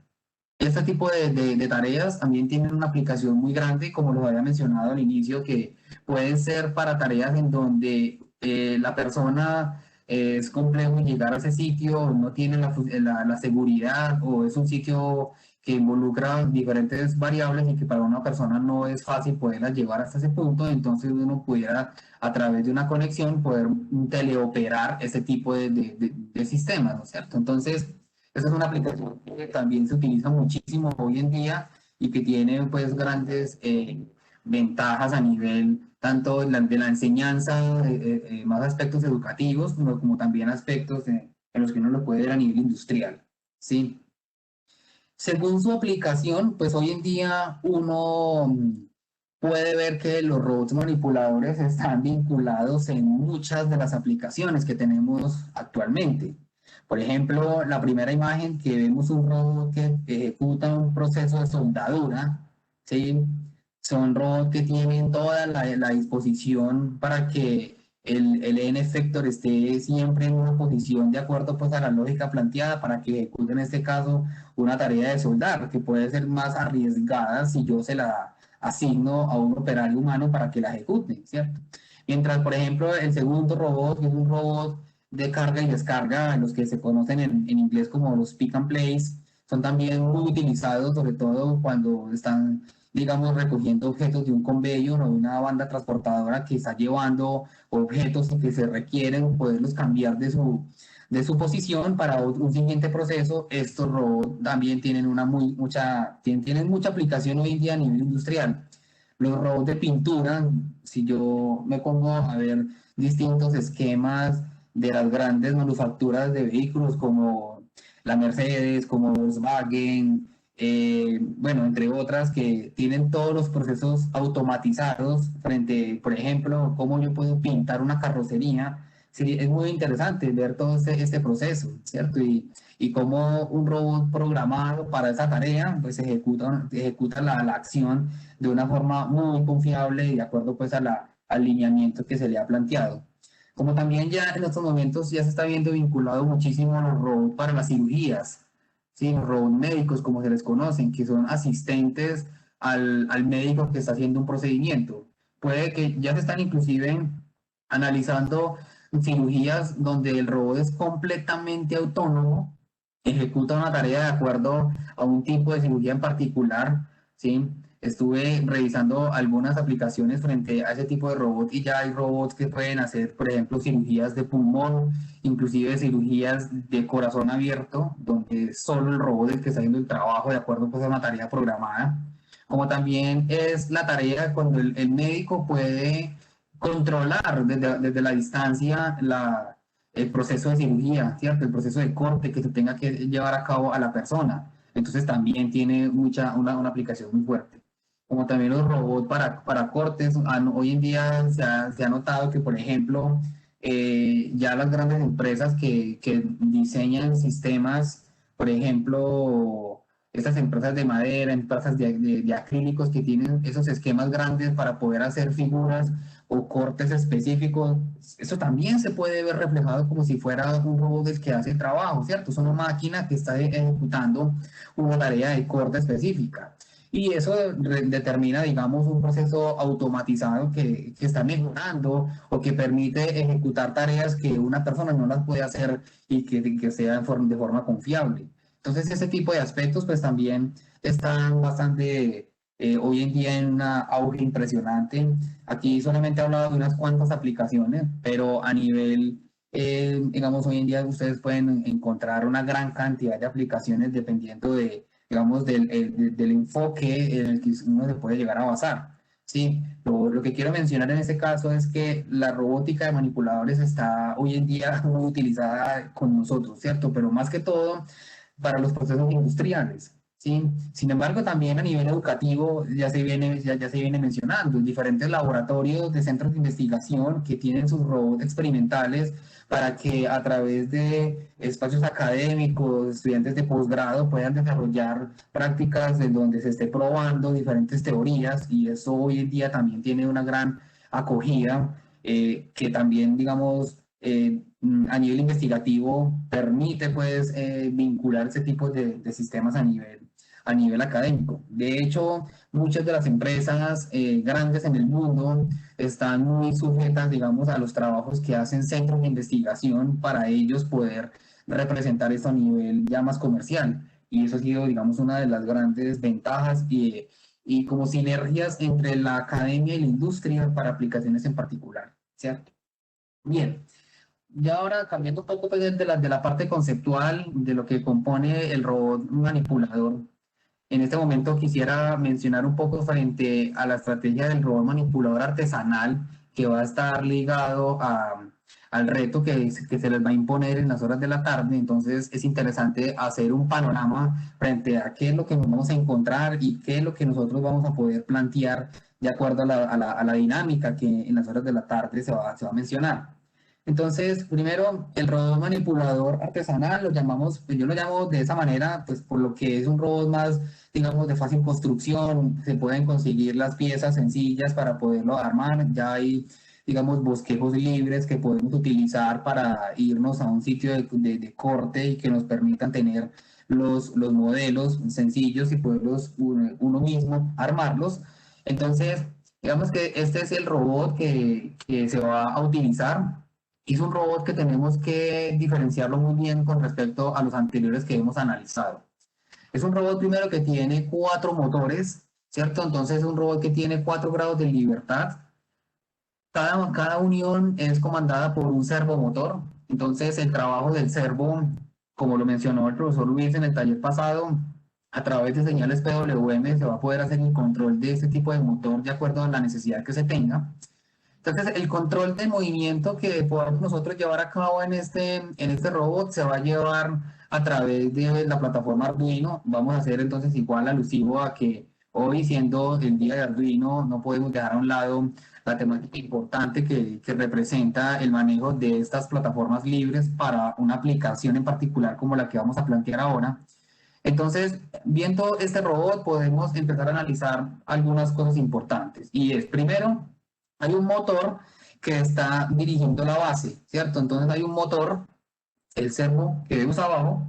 este tipo de tareas también tienen una aplicación muy grande, como lo había mencionado al inicio, que pueden ser para tareas en donde la persona es complejo llegar a ese sitio, no tiene la seguridad o es un sitio que involucra diferentes variables y que para una persona no es fácil poderlas llevar hasta ese punto, entonces uno pudiera a través de una conexión poder teleoperar ese tipo de sistemas, ¿no es cierto? Entonces, esa es una aplicación que también se utiliza muchísimo hoy en día y que tiene pues grandes ventajas a nivel tanto de la enseñanza, más aspectos educativos, como también aspectos en los que uno lo puede ver a nivel industrial. ¿Sí? Según su aplicación, pues hoy en día uno puede ver que los robots manipuladores están vinculados en muchas de las aplicaciones que tenemos actualmente. Por ejemplo, la primera imagen que vemos un robot que ejecuta un proceso de soldadura, ¿sí? Son robots que tienen toda la disposición para que el N-Effector esté siempre en una posición de acuerdo pues a la lógica planteada para que ejecute en este caso una tarea de soldar, que puede ser más arriesgada si yo se la asigno a un operario humano para que la ejecute, ¿cierto? Mientras, por ejemplo, el segundo robot, que es un robot de carga y descarga, los que se conocen en inglés como los pick and place, son también muy utilizados, sobre todo cuando están, digamos, recogiendo objetos de un conveyor o de una banda transportadora que está llevando objetos que se requieren poderlos cambiar de su posición para un siguiente proceso. Estos robots también tienen tienen mucha aplicación hoy en día a nivel industrial. Los robots de pintura, si yo me pongo a ver distintos esquemas de las grandes manufacturas de vehículos como la Mercedes, como Volkswagen, bueno, entre otras que tienen todos los procesos automatizados frente, por ejemplo, cómo yo puedo pintar una carrocería. Sí, es muy interesante ver todo este proceso, ¿cierto? Y cómo un robot programado para esa tarea, pues ejecuta la acción de una forma muy confiable y de acuerdo pues al lineamiento que se le ha planteado. Como también ya en estos momentos ya se está viendo vinculado muchísimo a los robots para las cirugías, ¿sí? Los robots médicos, como se les conocen, que son asistentes al médico que está haciendo un procedimiento. Puede que ya se están inclusive analizando cirugías donde el robot es completamente autónomo, ejecuta una tarea de acuerdo a un tipo de cirugía en particular, ¿sí? Estuve revisando algunas aplicaciones frente a ese tipo de robots y ya hay robots que pueden hacer, por ejemplo, cirugías de pulmón, inclusive cirugías de corazón abierto, donde solo el robot es el que está haciendo el trabajo de acuerdo pues, a una tarea programada. Como también es la tarea cuando el médico puede controlar desde la distancia el proceso de cirugía, ¿cierto? El proceso de corte que se tenga que llevar a cabo a la persona. Entonces también tiene una aplicación muy fuerte. Como también los robots para cortes, hoy en día se ha notado que, por ejemplo, ya las grandes empresas que diseñan sistemas, por ejemplo, estas empresas de madera, empresas de acrílicos que tienen esos esquemas grandes para poder hacer figuras o cortes específicos, eso también se puede ver reflejado como si fuera un robot el que hace el trabajo, ¿cierto? Es una máquina que está ejecutando una tarea de corte específica. Y eso determina, digamos, un proceso automatizado que está mejorando o que permite ejecutar tareas que una persona no las puede hacer y que sea de forma confiable. Entonces, ese tipo de aspectos, pues también están bastante hoy en día en un auge impresionante. Aquí solamente he hablado de unas cuantas aplicaciones, pero a nivel, digamos, hoy en día ustedes pueden encontrar una gran cantidad de aplicaciones dependiendo de, digamos, del enfoque en el que uno se puede llegar a basar. Sí, lo que quiero mencionar en este caso es que la robótica de manipuladores está hoy en día muy utilizada con nosotros, ¿cierto? Pero más que todo para los procesos industriales. ¿Sí? Sin embargo, también a nivel educativo ya se viene mencionando diferentes laboratorios de centros de investigación que tienen sus robots experimentales para que a través de espacios académicos, estudiantes de posgrado puedan desarrollar prácticas en donde se esté probando diferentes teorías y eso hoy en día también tiene una gran acogida que también, digamos, a nivel investigativo permite pues vincular ese tipo de sistemas a nivel académico. De hecho, muchas de las empresas grandes en el mundo están muy sujetas, digamos, a los trabajos que hacen centros de investigación para ellos poder representar esto a nivel ya más comercial. Y eso ha sido, digamos, una de las grandes ventajas y como sinergias entre la academia y la industria para aplicaciones en particular, ¿cierto? Bien, ya ahora cambiando un poco pues, de la parte conceptual de lo que compone el robot manipulador. En este momento quisiera mencionar un poco frente a la estrategia del robot manipulador artesanal que va a estar ligado al reto que se les va a imponer en las horas de la tarde. Entonces es interesante hacer un panorama frente a qué es lo que nos vamos a encontrar y qué es lo que nosotros vamos a poder plantear de acuerdo a la dinámica que en las horas de la tarde se va a mencionar. Entonces, primero, el robot manipulador artesanal lo llamamos, pues yo lo llamo de esa manera, pues por lo que es un robot más, digamos, de fácil construcción, se pueden conseguir las piezas sencillas para poderlo armar, ya hay, digamos, bosquejos libres que podemos utilizar para irnos a un sitio de corte y que nos permitan tener los modelos sencillos y poderlos uno mismo armarlos. Entonces, digamos que este es el robot que se va a utilizar. Es un robot que tenemos que diferenciarlo muy bien con respecto a los anteriores que hemos analizado. Es un robot primero que tiene 4 motores, ¿cierto? Entonces es un robot que tiene 4 grados de libertad. Cada unión es comandada por un servomotor. Entonces el trabajo del servo, como lo mencionó el profesor Luis en el taller pasado, a través de señales PWM se va a poder hacer el control de este tipo de motor de acuerdo a la necesidad que se tenga. Entonces, el control de movimiento que podamos nosotros llevar a cabo en este robot se va a llevar a través de la plataforma Arduino. Vamos a hacer entonces igual alusivo a que hoy, siendo el día de Arduino, no podemos dejar a un lado la temática importante que representa el manejo de estas plataformas libres para una aplicación en particular como la que vamos a plantear ahora. Entonces, viendo este robot, podemos empezar a analizar algunas cosas importantes. Y es, primero, hay un motor que está dirigiendo la base, ¿cierto? Entonces hay un motor, el servo que vemos abajo,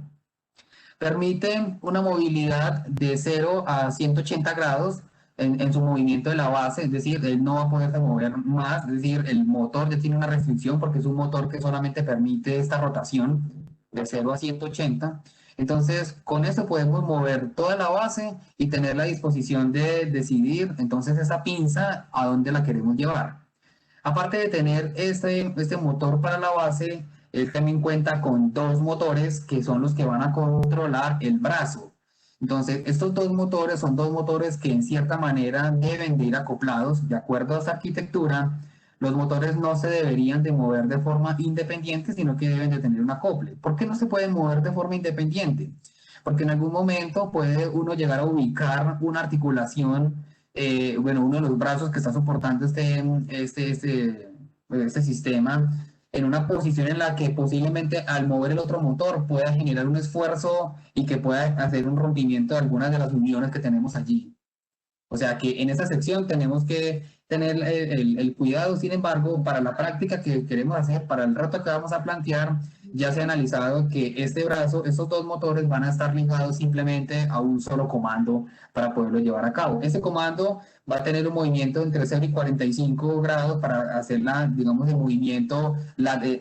permite una movilidad de 0 a 180 grados en su movimiento de la base, es decir, él no va a poderse mover más, es decir, el motor ya tiene una restricción porque es un motor que solamente permite esta rotación de 0 a 180. Entonces, con esto podemos mover toda la base y tener la disposición de decidir entonces esa pinza a dónde la queremos llevar. Aparte de tener este motor para la base, él también cuenta con dos motores que son los que van a controlar el brazo. Entonces, estos dos motores son dos motores que en cierta manera deben de ir acoplados. De acuerdo a esta arquitectura, los motores no se deberían de mover de forma independiente, sino que deben de tener un acople. ¿Por qué no se pueden mover de forma independiente? Porque en algún momento puede uno llegar a ubicar una articulación, bueno, uno de los brazos que está soportando este sistema en una posición en la que posiblemente al mover el otro motor pueda generar un esfuerzo y que pueda hacer un rompimiento de algunas de las uniones que tenemos allí. O sea que en esta sección tenemos que tener el cuidado. Sin embargo, para la práctica que queremos hacer, para el reto que vamos a plantear, ya se ha analizado que este brazo, estos dos motores van a estar ligados simplemente a un solo comando para poderlo llevar a cabo. Ese comando va a tener un movimiento entre 0 y 45 grados para hacer digamos, el movimiento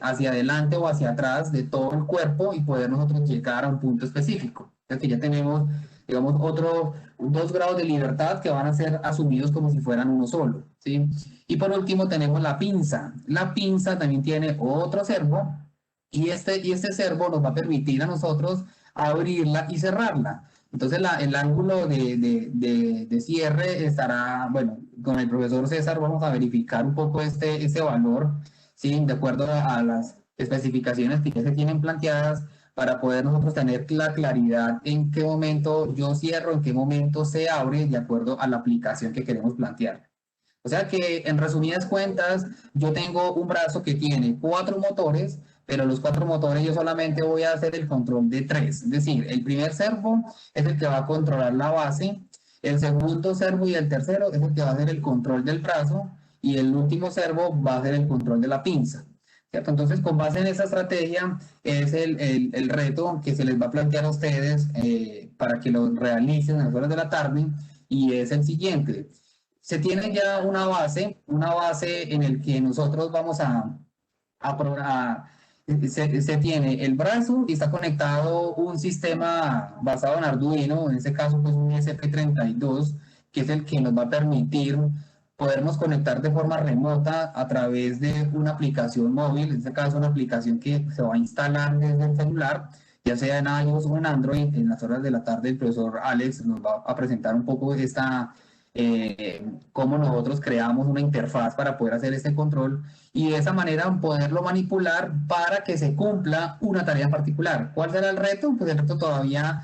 hacia adelante o hacia atrás de todo el cuerpo y poder nosotros llegar a un punto específico. Entonces que ya tenemos, digamos, 2 grados de libertad que van a ser asumidos como si fueran uno solo, ¿sí? Y por último tenemos la pinza. La pinza también tiene otro servo y este servo nos va a permitir a nosotros abrirla y cerrarla. Entonces el ángulo de cierre estará, bueno, con el profesor César vamos a verificar un poco este valor, ¿sí? De acuerdo a las especificaciones que ya se tienen planteadas para poder nosotros tener la claridad en qué momento yo cierro, en qué momento se abre, de acuerdo a la aplicación que queremos plantear. O sea que, en resumidas cuentas, yo tengo un brazo que tiene 4 motores, pero los 4 motores yo solamente voy a hacer el control de 3. Es decir, el primer servo es el que va a controlar la base, el segundo servo y el tercero es el que va a hacer el control del brazo y el último servo va a hacer el control de la pinza. ¿Cierto? Entonces, con base en esa estrategia, es el reto que se les va a plantear a ustedes para que lo realicen a las horas de la tarde, y es el siguiente. Se tiene ya una base en el que nosotros vamos a programar. Se tiene el brazo y está conectado un sistema basado en Arduino, en este caso pues un ESP32, que es el que nos va a permitir podernos conectar de forma remota a través de una aplicación móvil, en este caso una aplicación que se va a instalar desde el celular, ya sea en iOS o en Android. En las horas de la tarde el profesor Alex nos va a presentar un poco cómo nosotros creamos una interfaz para poder hacer este control y de esa manera poderlo manipular para que se cumpla una tarea en particular. ¿Cuál será el reto? Pues el reto todavía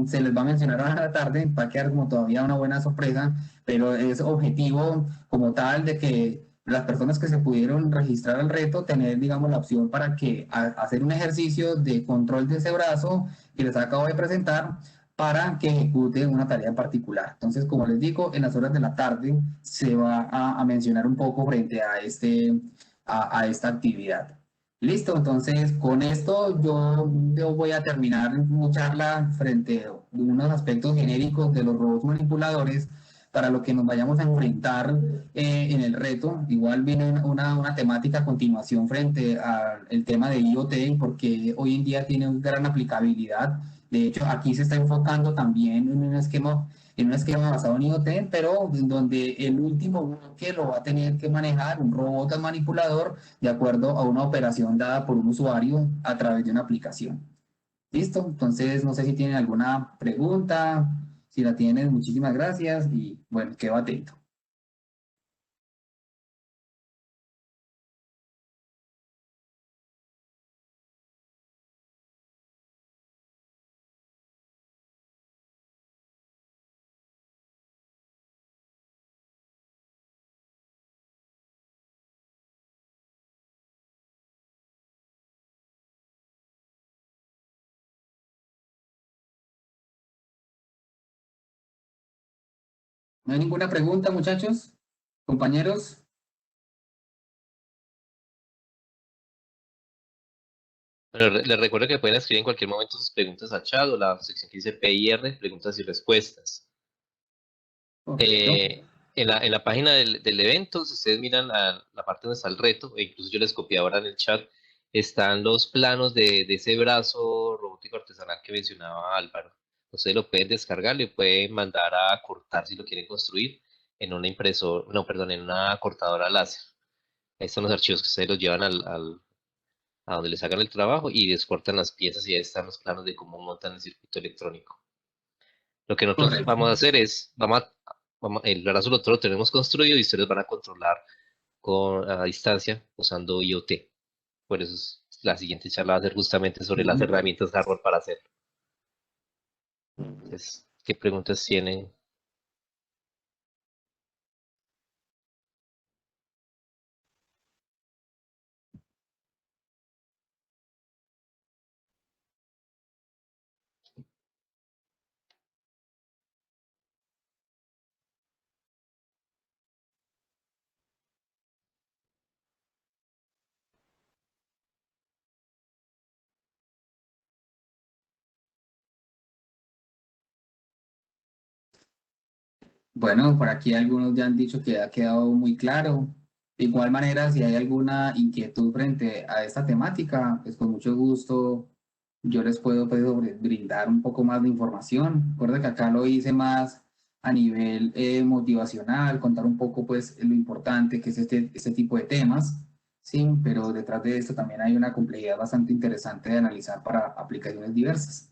se les va a mencionar a la tarde, va a quedar como todavía una buena sorpresa, pero es objetivo como tal de que las personas que se pudieron registrar al reto, tener, digamos, la opción para que hacer un ejercicio de control de ese brazo que les acabo de presentar para que ejecute una tarea en particular. Entonces, como les digo, en las horas de la tarde se va a mencionar un poco frente a esta actividad. Listo, entonces con esto yo voy a terminar mi charla frente a unos aspectos genéricos de los robots manipuladores para lo que nos vayamos a enfrentar en el reto. Igual viene una temática a continuación frente al tema de IoT, porque hoy en día tiene una gran aplicabilidad. De hecho, aquí se está enfocando también en un esquema basado en IoT, pero en donde el último bloque lo va a tener que manejar un robot manipulador de acuerdo a una operación dada por un usuario a través de una aplicación. ¿Listo? Entonces, no sé si tienen alguna pregunta. Si la tienen, muchísimas gracias y bueno, quedo atento. ¿No hay ninguna pregunta, muchachos? Compañeros. Pero les recuerdo que pueden escribir en cualquier momento sus preguntas al chat o la sección que dice PIR, preguntas y respuestas. Correcto. En la página del evento, si ustedes miran la parte donde está el reto, e incluso yo les copié ahora en el chat, están los planos de ese brazo robótico artesanal que mencionaba Álvaro. Ustedes lo pueden descargar, le pueden mandar a cortar si lo quieren construir en una impresora, no, perdón, en una cortadora láser. Ahí están los archivos que ustedes los llevan a donde les hagan el trabajo y descortan las piezas y ahí están los planos de cómo montan el circuito electrónico. Lo que nosotros Correcto. vamos a hacer es, el brazo nosotros lo tenemos construido y ustedes van a controlar a distancia usando IoT. Por eso la siguiente charla va a ser justamente sobre las Ujú. herramientas hardware para hacerlo. Entonces, ¿qué preguntas tienen? Bueno, por aquí algunos ya han dicho que ha quedado muy claro. De igual manera, si hay alguna inquietud frente a esta temática, pues con mucho gusto yo les puedo pues, brindar un poco más de información. Recuerda que acá lo hice más a nivel motivacional, contar un poco pues lo importante que es este tipo de temas, sí, pero detrás de esto también hay una complejidad bastante interesante de analizar para aplicaciones diversas.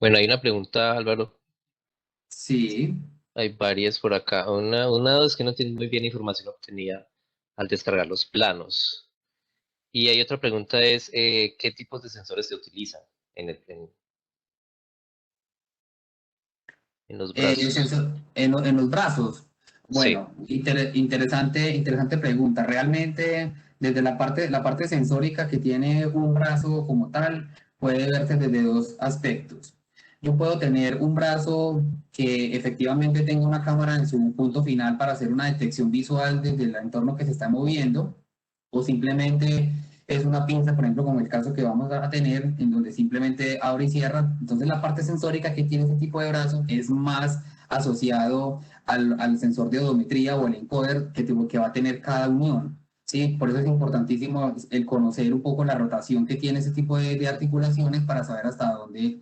Bueno, hay una pregunta, Álvaro. Sí. Hay varias por acá. Una es que no tiene muy bien información obtenida al descargar los planos. Y hay otra pregunta es, ¿qué tipos de sensores se utilizan en los brazos? En los brazos. Sí. Bueno, interesante pregunta. Realmente, desde la parte sensórica que tiene un brazo como tal, puede verse desde dos aspectos. Yo puedo tener un brazo que efectivamente tenga una cámara en su punto final para hacer una detección visual desde el entorno que se está moviendo, o simplemente es una pinza, por ejemplo, como el caso que vamos a tener, en donde simplemente abre y cierra. Entonces, la parte sensórica que tiene ese tipo de brazo es más asociado al sensor de odometría o el encoder que va a tener cada unión. Sí, por eso es importantísimo el conocer un poco la rotación que tiene ese tipo de articulaciones para saber hasta dónde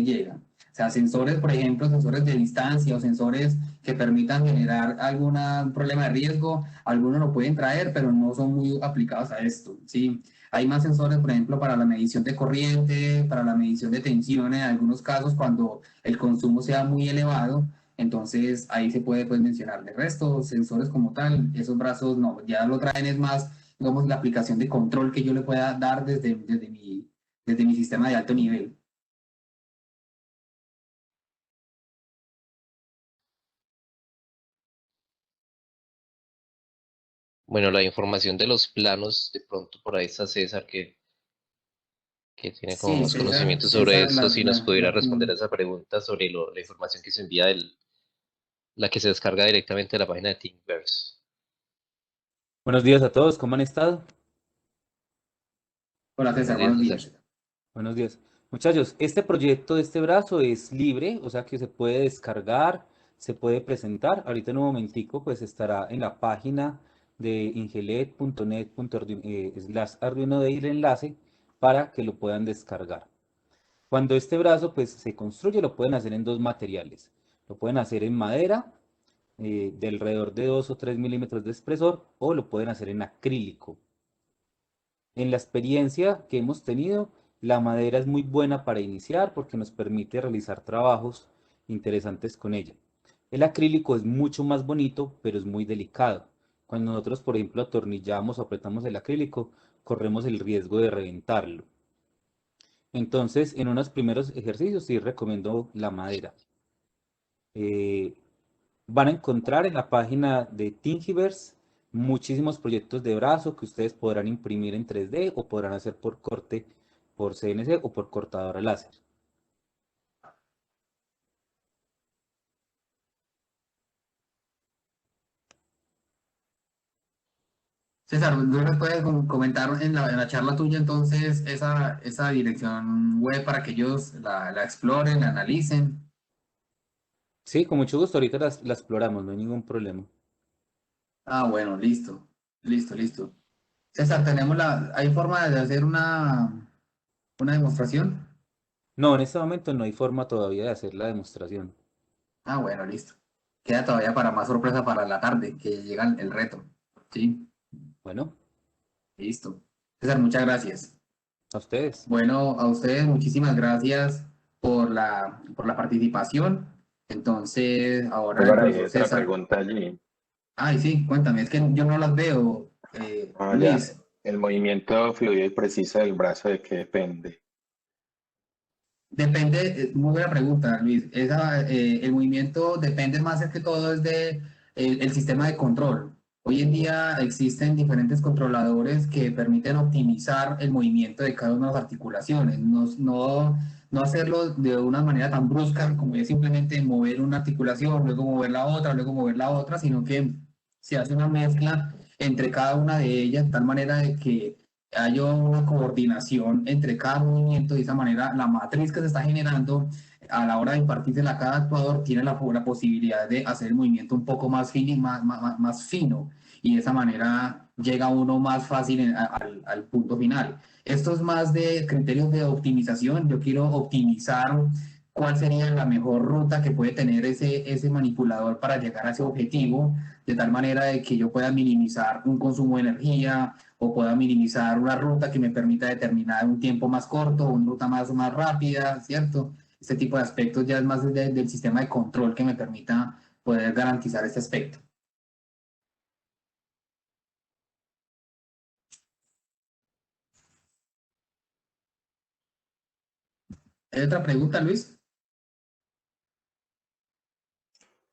llegan. O sea, sensores, por ejemplo, sensores de distancia o sensores que permitan generar algún problema de riesgo, algunos lo pueden traer, pero no son muy aplicados a esto, ¿sí? Hay más sensores, por ejemplo, para la medición de corriente, para la medición de tensión en algunos casos cuando el consumo sea muy elevado, entonces ahí se puede pues, mencionar. De resto, sensores como tal, esos brazos no, ya lo traen es más, digamos, la aplicación de control que yo le pueda dar desde mi sistema de alto nivel. Bueno, la información de los planos, de pronto por ahí está César, que tiene como Sí, más conocimiento sobre César eso, si nos pudiera la responder a tiene. esa pregunta sobre la información que se envía la que se descarga directamente de la página de Thingiverse. Buenos días a todos, ¿cómo han estado? Hola Buenos César, días, buenos César. días. Buenos días. Muchachos, este proyecto de este brazo es libre, o sea que se puede descargar, se puede presentar. Ahorita en un momentico pues estará en la página de ingelet.net/Arduino Day el enlace para que lo puedan descargar. Cuando este brazo pues se construye lo pueden hacer en dos materiales. Lo pueden hacer en madera de alrededor de 2 o 3 milímetros de espesor o lo pueden hacer en acrílico. En la experiencia que hemos tenido, la madera es muy buena para iniciar porque nos permite realizar trabajos interesantes con ella. El acrílico es mucho más bonito, pero es muy delicado. Cuando nosotros, por ejemplo, atornillamos o apretamos el acrílico, corremos el riesgo de reventarlo. Entonces, en unos primeros ejercicios sí recomiendo la madera. Eh, Van a encontrar en la página de Thingiverse muchísimos proyectos de brazo que ustedes podrán imprimir en 3D o podrán hacer por corte por CNC o por cortadora láser. César, ¿tú me puedes comentar en la charla tuya entonces esa dirección web para que ellos la exploren, la analicen? Sí, con mucho gusto, ahorita la exploramos, no hay ningún problema. Ah, bueno, listo, listo, listo. César, ¿hay forma de hacer una demostración? No, en este momento no hay forma todavía de hacer la demostración. Ah, bueno, listo. Queda todavía para más sorpresa para la tarde, que llega el reto. Sí, Bueno, listo. César, muchas gracias. a ustedes. Bueno, a ustedes muchísimas gracias por la participación. Entonces, ahora el Álvaro, hay profesor otra César. pregunta allí. Ay, sí, cuéntame, es que yo no las veo, Ah, ya. Luis. El movimiento fluido y preciso del brazo, ¿de qué depende? Depende, muy buena pregunta, Luis. El movimiento depende más es que todo es de el sistema de control. Hoy en día existen diferentes controladores que permiten optimizar el movimiento de cada una de las articulaciones. No hacerlo de una manera tan brusca como es simplemente mover una articulación, luego mover la otra, luego mover la otra, sino que se hace una mezcla entre cada una de ellas de tal manera de que haya una coordinación entre cada movimiento. De esa manera la matriz que se está generando a la hora de impartirse a cada actuador tiene la posibilidad de hacer el movimiento un poco más fino, más fino, y de esa manera llega uno más fácil al punto final. Esto es más de criterios de optimización. Yo quiero optimizar cuál sería la mejor ruta que puede tener ese manipulador para llegar a ese objetivo, de tal manera de que yo pueda minimizar un consumo de energía o pueda minimizar una ruta que me permita determinar un tiempo más corto, una ruta más rápida, ¿cierto? Este tipo de aspectos ya es más del sistema de control que me permita poder garantizar este aspecto. ¿Hay otra pregunta, Luis?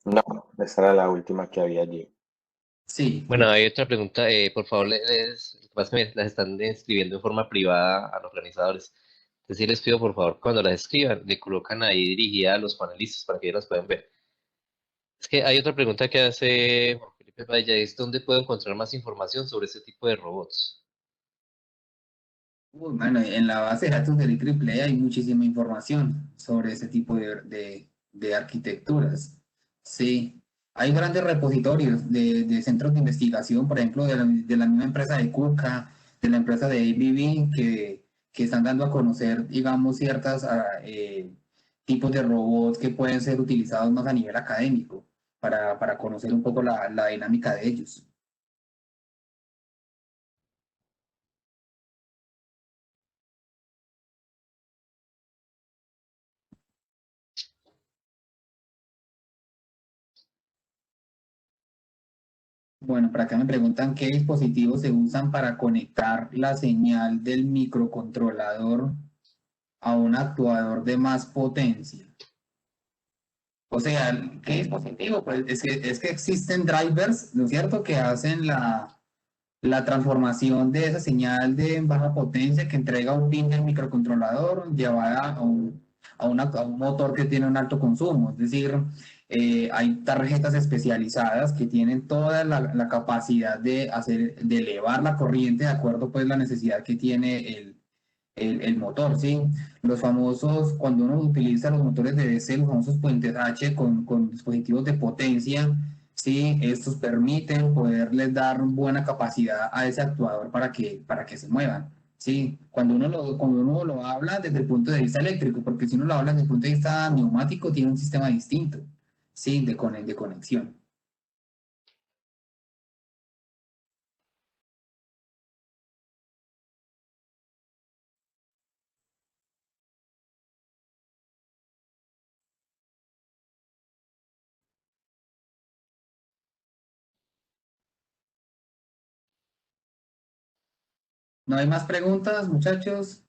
No, esa era la última que había allí. Sí. Bueno, hay otra pregunta, por favor, lo que pasa es que las están escribiendo en forma privada a los organizadores. Entonces, sí les pido, por favor, cuando las escriban, le colocan ahí dirigida a los panelistas para que ellos las puedan ver. Es que hay otra pregunta que hace Juan Felipe Valla, es ¿dónde puedo encontrar más información sobre este tipo de robots? Bueno, en la base de datos del IEEE hay muchísima información sobre ese tipo de arquitecturas. Sí, hay grandes repositorios de centros de investigación, por ejemplo, de la misma empresa de KUKA, de la empresa de ABB, que están dando a conocer, digamos, ciertas tipos de robots que pueden ser utilizados más a nivel académico para conocer un poco la dinámica de ellos. Bueno, por acá me preguntan qué dispositivos se usan para conectar la señal del microcontrolador a un actuador de más potencia. O sea, ¿qué dispositivo? Pues es que existen drivers, ¿no es cierto?, que hacen la transformación de esa señal de baja potencia que entrega un pin del microcontrolador llevada a un motor que tiene un alto consumo. Es decir, hay tarjetas especializadas que tienen toda la capacidad de elevar la corriente de acuerdo pues la necesidad que tiene el motor, ¿sí? Los famosos, cuando uno utiliza los motores de DC, los famosos puentes H con dispositivos de potencia, ¿sí? Estos permiten poderles dar buena capacidad a ese actuador para que se muevan, ¿sí? Cuando uno lo habla desde el punto de vista eléctrico, porque si uno lo habla desde el punto de vista neumático, tiene un sistema distinto, ¿sí? De conexión. ¿No hay más preguntas, muchachos?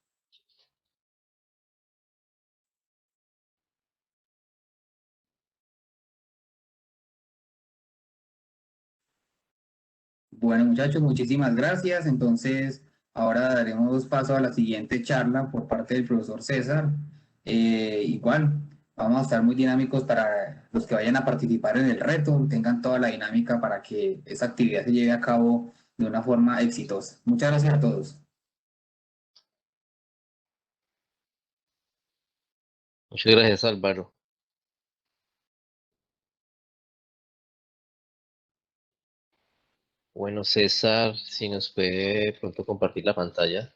Bueno, muchachos, muchísimas gracias. Entonces, ahora daremos paso a la siguiente charla por parte del profesor César. Igual, vamos a estar muy dinámicos para los que vayan a participar en el reto, tengan toda la dinámica para que esa actividad se lleve a cabo de una forma exitosa. Muchas gracias a todos. Muchas gracias, Álvaro. Bueno, César, si nos puede de pronto compartir la pantalla.